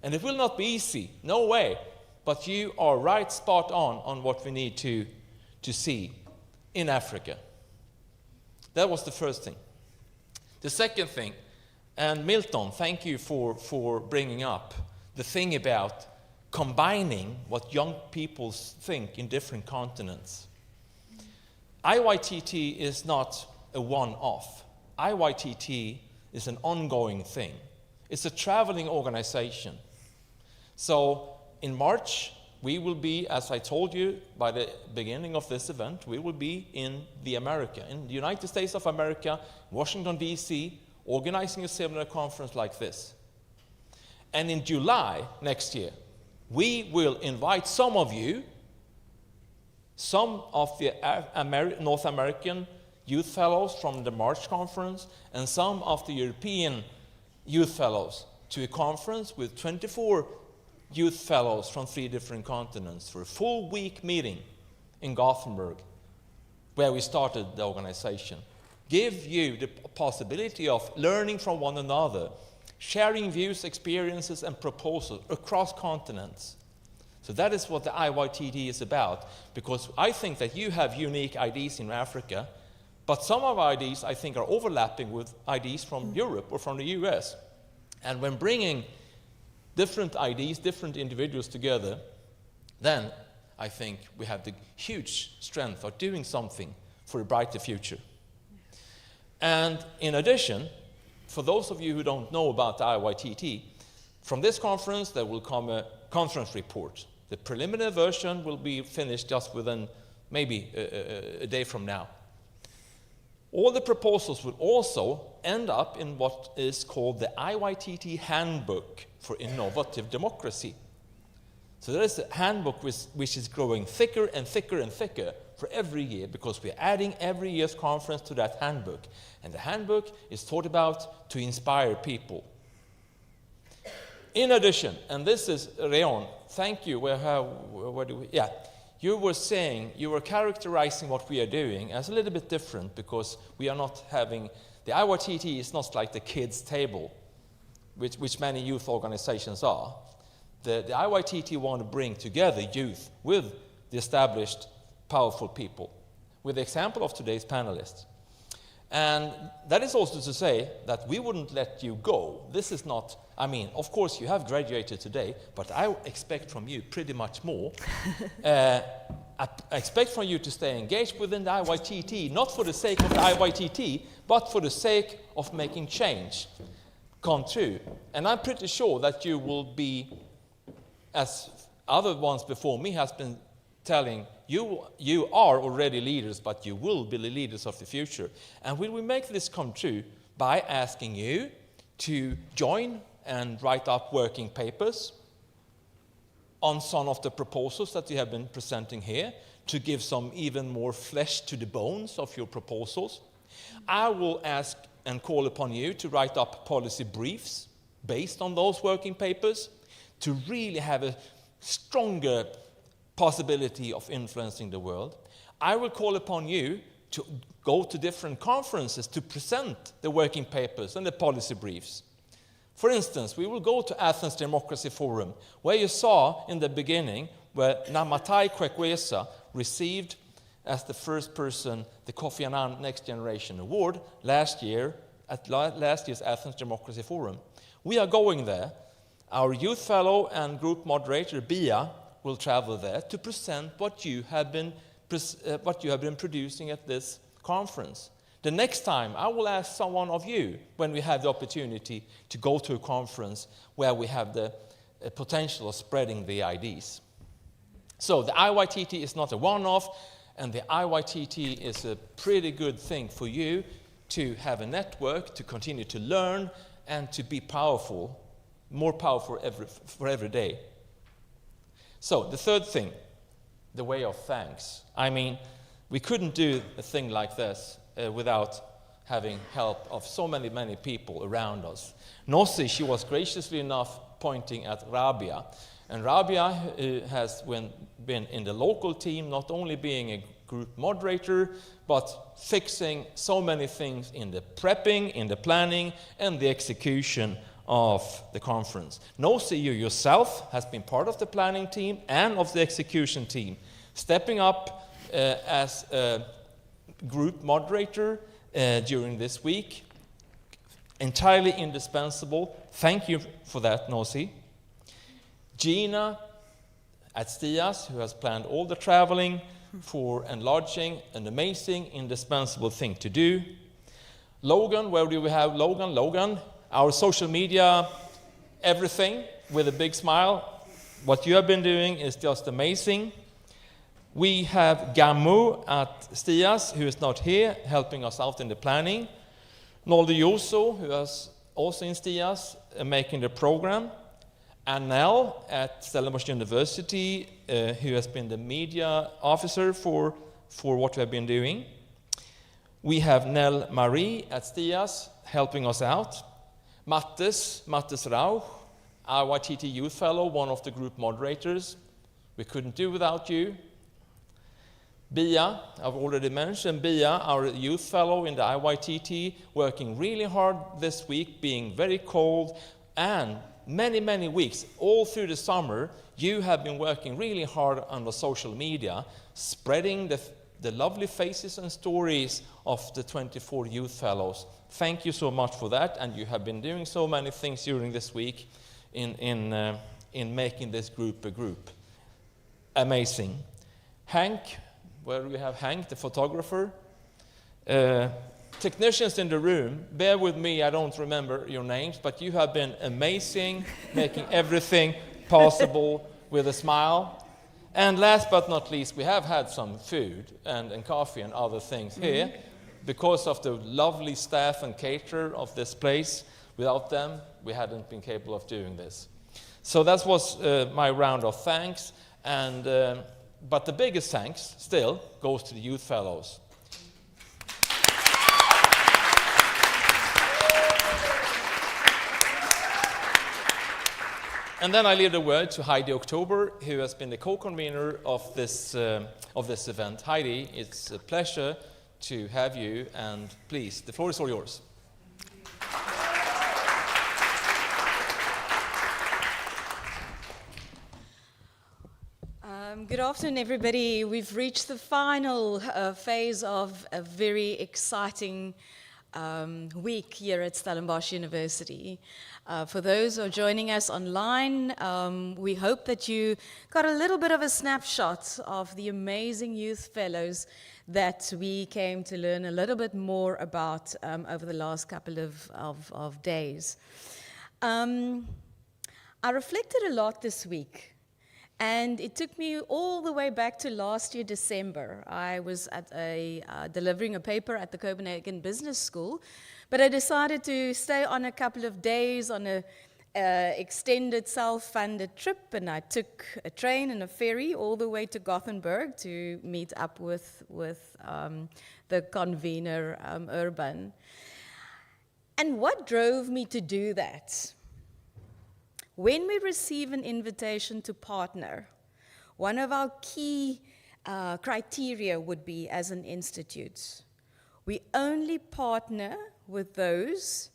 And it will not be easy, no way. But you are right spot on what we need to see in Africa. That was the first thing. The second thing, and Milton, thank you for bringing up the thing about combining what young people think in different continents. IYTT is not a one-off. IYTT is an ongoing thing. It's a traveling organization. So in March, we will be, as I told you by the beginning of this event, we will be in the United States of America, Washington, D.C., organizing a similar conference like this. And in July next year, we will invite some of you, some of the North American youth fellows from the March conference, and some of the European youth fellows to a conference with 24 youth fellows from 3 different continents for a full week meeting in Gothenburg, where we started the organization. Give you the possibility of learning from one another, sharing views, experiences, and proposals across continents. So that is what the IYTT is about, because I think that you have unique ideas in Africa, but some of our ideas, I think, are overlapping with ideas from Europe or from the US. And when bringing different ideas, different individuals together, then I think we have the huge strength of doing something for a brighter future. And in addition, for those of you who don't know about the IYTT, from this conference there will come a conference report. The preliminary version will be finished just within maybe a day from now. All the proposals will also end up in what is called the IYTT Handbook for Innovative Democracy. So there is a handbook which is growing thicker and thicker and thicker for every year, because we're adding every year's conference to that handbook. And the handbook is thought about to inspire people. In addition, and this is Reon, thank you. You were saying, you were characterizing what we are doing as a little bit different, because we are not having, the IYTT is not like the kids' table, which many youth organizations are. The IYTT want to bring together youth with the established, powerful people, with the example of today's panelists. And that is also to say that we wouldn't let you go. This is not, I mean, of course you have graduated today, but I expect from you pretty much more. I expect from you to stay engaged within the IYTT, not for the sake of the IYTT, but for the sake of making change come true. And I'm pretty sure that you will be, as other ones before me has been telling, you are already leaders, but you will be the leaders of the future. And we will make this come true by asking you to join and write up working papers on some of the proposals that you have been presenting here, to give some even more flesh to the bones of your proposals. I will ask and call upon you to write up policy briefs based on those working papers, to really have a stronger possibility of influencing the world. I will call upon you to go to different conferences to present the working papers and the policy briefs. For instance, we will go to Athens Democracy Forum, where you saw in the beginning where Namatai Kwekwesa received as the first person the Kofi Annan Next Generation Award last year at last year's Athens Democracy Forum. We are going there. Our youth fellow and group moderator, Bia, will travel there to present what you have been producing at this conference. The next time, I will ask someone of you, when we have the opportunity to go to a conference where we have the potential of spreading the ideas. So the IYTT is not a one-off, and the IYTT is a pretty good thing for you to have a network, to continue to learn, and to be powerful, more powerful for every day. So the third thing, the way of thanks. I mean, we couldn't do a thing like this without having help of so many people around us. Nossi, she was graciously enough pointing at Rabia. And Rabia has been in the local team, not only being a group moderator, but fixing so many things in the prepping, in the planning, and the execution of the conference. Nossi, you yourself has been part of the planning team and of the execution team, stepping up as a group moderator during this week. Entirely indispensable. Thank you for that, Nossi. Gina at STIAS, who has planned all the traveling for enlarging, an amazing, indispensable thing to do. Logan, where do we have Logan? Logan, our social media, everything, with a big smile. What you have been doing is just amazing. We have Gamu at STIAS, who is not here, helping us out in the planning. Nolde Yoso, who is also in STIAS, making the program. Annelle at Stellenbosch University, who has been the media officer for what we have been doing. We have Nell Marie at STIAS, helping us out. Mattes Rauch, IYTT Youth Fellow, one of the group moderators. We couldn't do without you. Bia, I've already mentioned Bia, our youth fellow in the IYTT, working really hard this week, being very cold, and many weeks, all through the summer, you have been working really hard on the social media, spreading the lovely faces and stories of the 24 youth fellows. Thank you so much for that, and you have been doing so many things during this week in making this group a group. Amazing. Hank, where we have Hank, the photographer. Technicians in the room, bear with me, I don't remember your names, but you have been amazing, making everything possible with a smile. And last but not least, we have had some food and coffee and other things here because of the lovely staff and caterer of this place. Without them, we hadn't been capable of doing this. So that was my round of thanks. And but the biggest thanks still goes to the youth fellows. And then I leave the word to Heidi October, who has been the co-convener of this event. Heidi, it's a pleasure to have you, and please, the floor is all yours. Good afternoon, everybody. We've reached the final phase of a very exciting week here at Stellenbosch University. For those who are joining us online, we hope that you got a little bit of a snapshot of the amazing youth fellows that we came to learn a little bit more about over the last couple of days. I reflected a lot this week, and it took me all the way back to last year, December. I was at delivering a paper at the Copenhagen Business School, but I decided to stay on a couple of days on a extended self-funded trip, and I took a train and a ferry all the way to Gothenburg to meet up with the convener, Urban. And what drove me to do that? When we receive an invitation to partner, one of our key criteria would be, as an institute, we only partner with those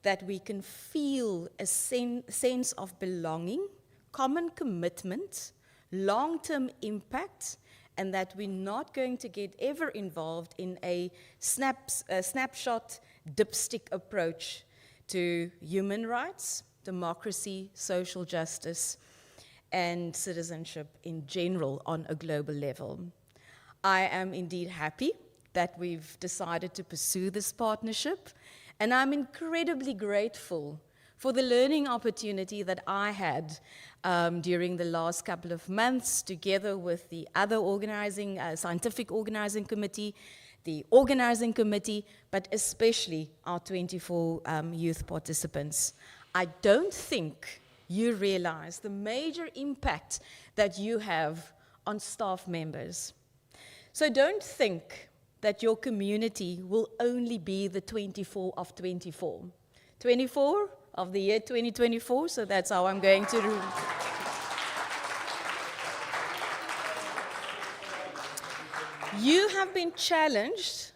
that we can feel a sense of belonging, common commitment, long-term impact, and that we're not going to get ever involved in a snapshot, dipstick approach to human rights, democracy, social justice, and citizenship in general on a global level. I am indeed happy that we've decided to pursue this partnership, and I'm incredibly grateful for the learning opportunity that I had during the last couple of months, together with the other scientific organizing committee, the organizing committee, but especially our 24 youth participants. I don't think you realize the major impact that you have on staff members. So don't think that your community will only be the 24 of 24. 24 of the year 2024, so that's how I'm going to... You have been challenged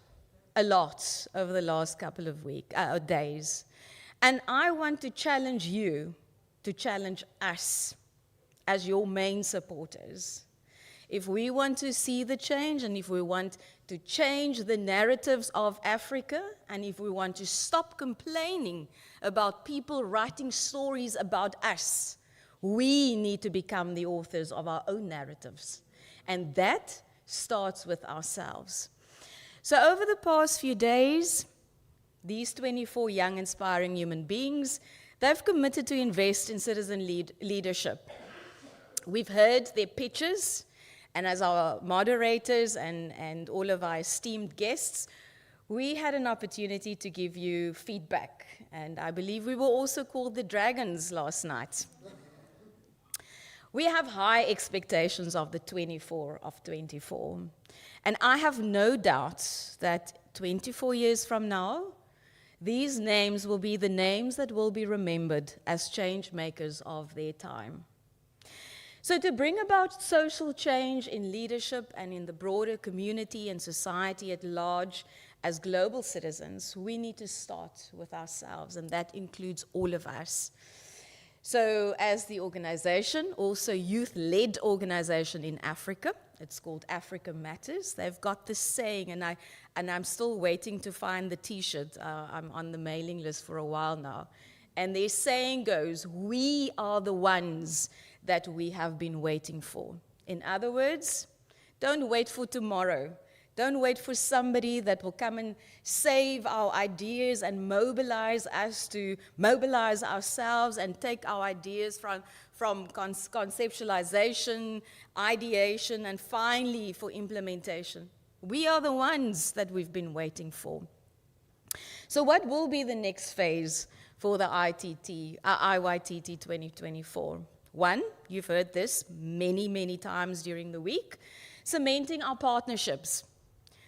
a lot over the last couple of days. And I want to challenge you to challenge us as your main supporters. If we want to see the change, and if we want to change the narratives of Africa, and if we want to stop complaining about people writing stories about us, we need to become the authors of our own narratives. And that starts with ourselves. So over the past few days, these 24 young, inspiring human beings, they've committed to invest in citizen leadership. We've heard their pitches, and as our moderators and all of our esteemed guests, we had an opportunity to give you feedback. And I believe we were also called the dragons last night. We have high expectations of the 24 of 24. And I have no doubt that 24 years from now, these names will be the names that will be remembered as change makers of their time. So to bring about social change in leadership and in the broader community and society at large as global citizens, we need to start with ourselves, and that includes all of us. So as the organization, also youth-led organization in Africa, it's called Africa Matters. They've got this saying, and I'm still waiting to find the T-shirt. I'm on the mailing list for a while now. And their saying goes, we are the ones that we have been waiting for. In other words, don't wait for tomorrow. Don't wait for somebody that will come and save our ideas and mobilize us to mobilize ourselves and take our ideas from conceptualization, ideation, and finally for implementation. We are the ones that we've been waiting for. So what will be the next phase for the IYTT 2024? One, you've heard this many, many times during the week, cementing our partnerships.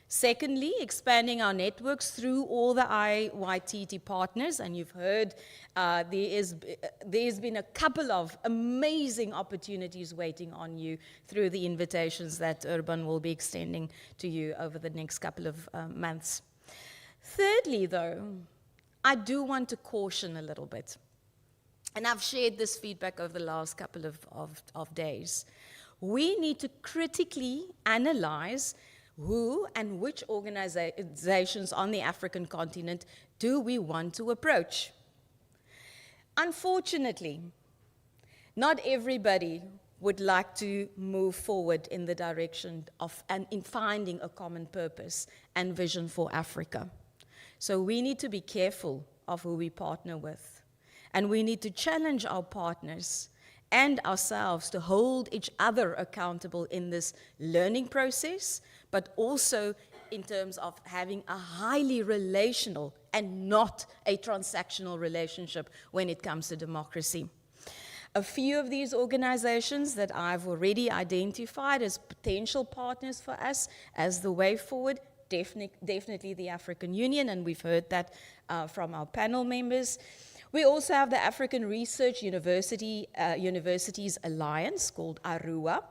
Secondly, expanding our networks through all the IYTT partners, and you've heard there's been a couple of amazing opportunities waiting on you through the invitations that Urban will be extending to you over the next couple of months. Thirdly, though, I do want to caution a little bit, and I've shared this feedback over the last couple of days. We need to critically analyze Who and which organizations on the African continent do we want to approach? Unfortunately, not everybody would like to move forward in the direction of and in finding a common purpose and vision for Africa. So we need to be careful of who we partner with. And we need to challenge our partners and ourselves to hold each other accountable in this learning process, but also in terms of having a highly relational and not a transactional relationship when it comes to democracy. A few of these organizations that I've already identified as potential partners for us as the way forward, definitely the African Union, and we've heard that from our panel members. We also have the African Research Universities Alliance, called ARUA,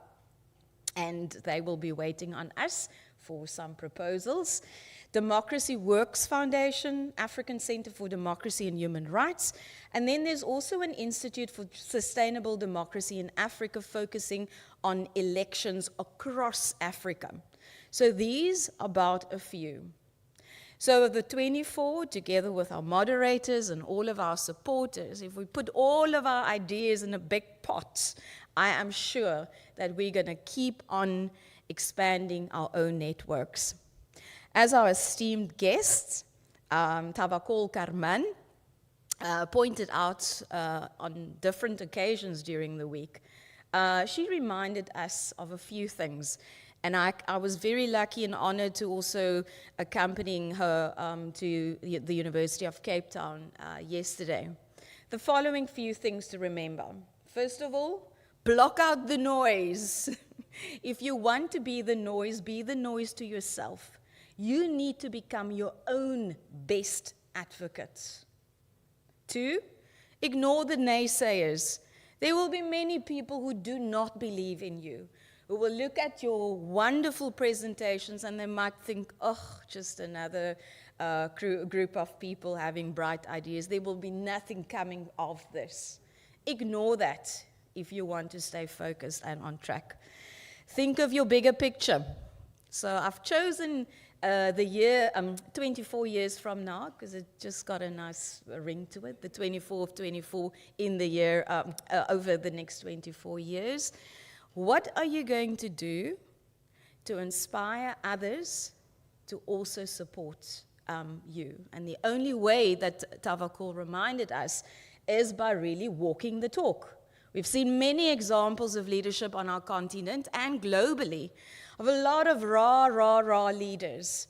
and they will be waiting on us for some proposals. Democracy Works Foundation, African Center for Democracy and Human Rights, and then there's also an Institute for Sustainable Democracy in Africa focusing on elections across Africa. So these are about a few. So of the 24, together with our moderators and all of our supporters, if we put all of our ideas in a big pot, I am sure that we're going to keep on expanding our own networks. As our esteemed guest, Tawakkol Karman, pointed out on different occasions during the week, she reminded us of a few things. And I was very lucky and honored to also accompanying her to the University of Cape Town yesterday. The following few things to remember. First of all, block out the noise. If you want to be the noise to yourself. You need to become your own best advocate. 2, ignore the naysayers. There will be many people who do not believe in you, who will look at your wonderful presentations and they might think, oh, just another group of people having bright ideas. There will be nothing coming of this. Ignore that if you want to stay focused and on track. Think of your bigger picture. So I've chosen the year 24 years from now, because it just got a nice ring to it, the 24 of 24 in the year, over the next 24 years. What are you going to do to inspire others to also support you? And the only way that Tawakkol reminded us is by really walking the talk. We've seen many examples of leadership on our continent and globally of a lot of raw leaders.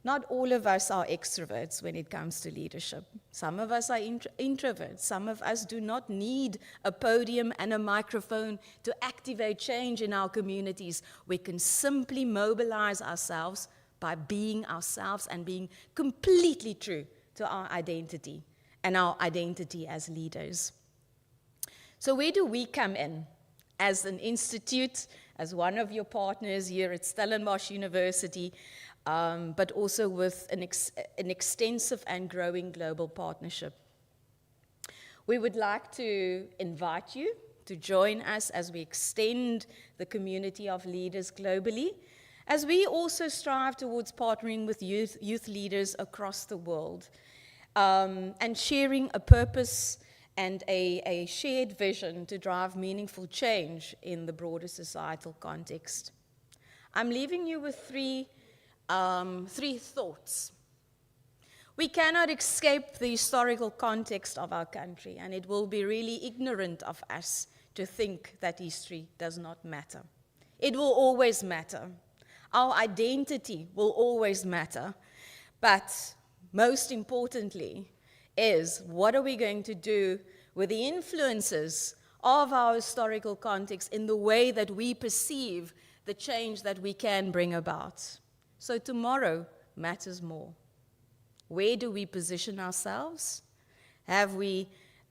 Not all of us are extroverts when it comes to leadership. Some of us are introverts. Some of us do not need a podium and a microphone to activate change in our communities. We can simply mobilize ourselves by being ourselves and being completely true to our identity and our identity as leaders. So where do we come in as an institute, as one of your partners here at Stellenbosch University, but also with an extensive and growing global partnership? We would like to invite you to join us as we extend the community of leaders globally, as we also strive towards partnering with youth leaders across the world, and sharing a purpose and a shared vision to drive meaningful change in the broader societal context. I'm leaving you with three thoughts. We cannot escape the historical context of our country, and it will be really ignorant of us to think that history does not matter. It will always matter. Our identity will always matter. But most importantly is, what are we going to do with the influences of our historical context in the way that we perceive the change that we can bring about? So tomorrow matters more. Where do we position ourselves? Have we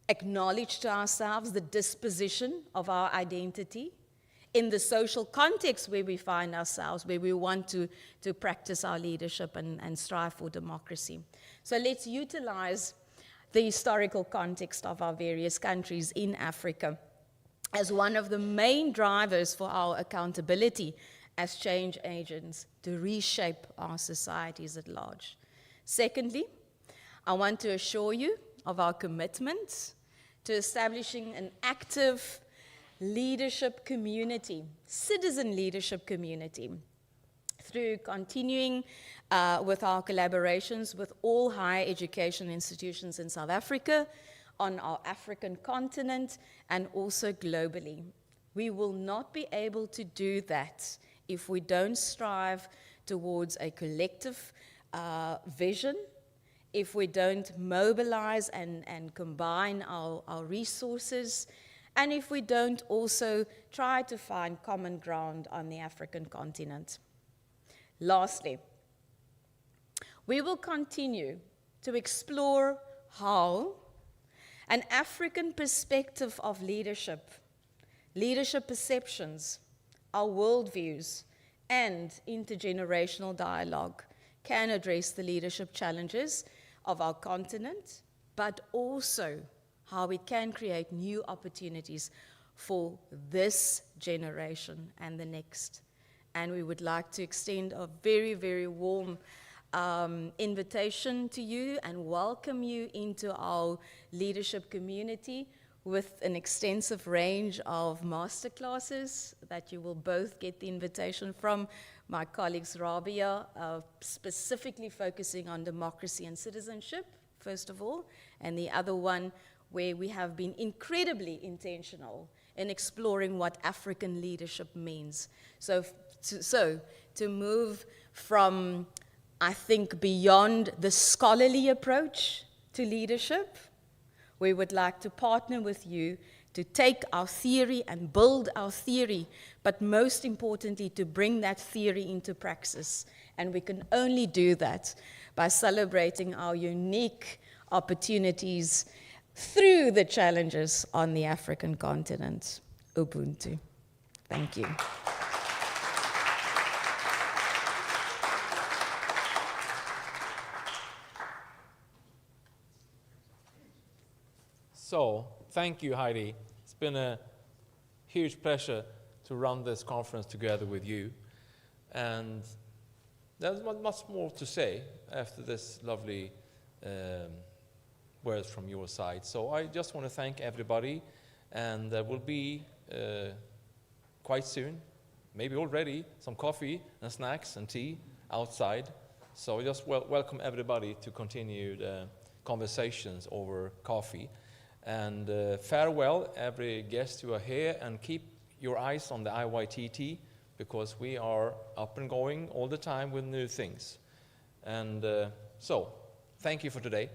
acknowledged to ourselves the disposition of our identity in the social context where we find ourselves, where we want to practice our leadership and strive for democracy? So let's utilize the historical context of our various countries in Africa as one of the main drivers for our accountability as change agents to reshape our societies at large. Secondly, I want to assure you of our commitment to establishing an active leadership community, citizen leadership community, through continuing with our collaborations with all higher education institutions in South Africa, on our African continent, and also globally. We will not be able to do that if we don't strive towards a collective vision, if we don't mobilize and combine our resources, and if we don't also try to find common ground on the African continent. Lastly, we will continue to explore how an African perspective of leadership, leadership perceptions, our worldviews, and intergenerational dialogue can address the leadership challenges of our continent, but also how it can create new opportunities for this generation and the next. And we would like to extend a very, very warm invitation to you and welcome you into our leadership community with an extensive range of masterclasses that you will both get the invitation from my colleagues Rabia, specifically focusing on democracy and citizenship, first of all, and the other one where we have been incredibly intentional in exploring what African leadership means. So to move from, I think, beyond the scholarly approach to leadership, we would like to partner with you to take our theory and build our theory, but most importantly, to bring that theory into praxis. And we can only do that by celebrating our unique opportunities through the challenges on the African continent. Ubuntu. Thank you. So, thank you, Heidi. It's been a huge pleasure to run this conference together with you. And there's not much more to say after this lovely words from your side. So I just want to thank everybody, and there will be quite soon, maybe already, some coffee and snacks and tea outside. So I just welcome everybody to continue the conversations over coffee. And farewell, every guest who are here, and keep your eyes on the IYTT, because we are up and going all the time with new things. And so, thank you for today.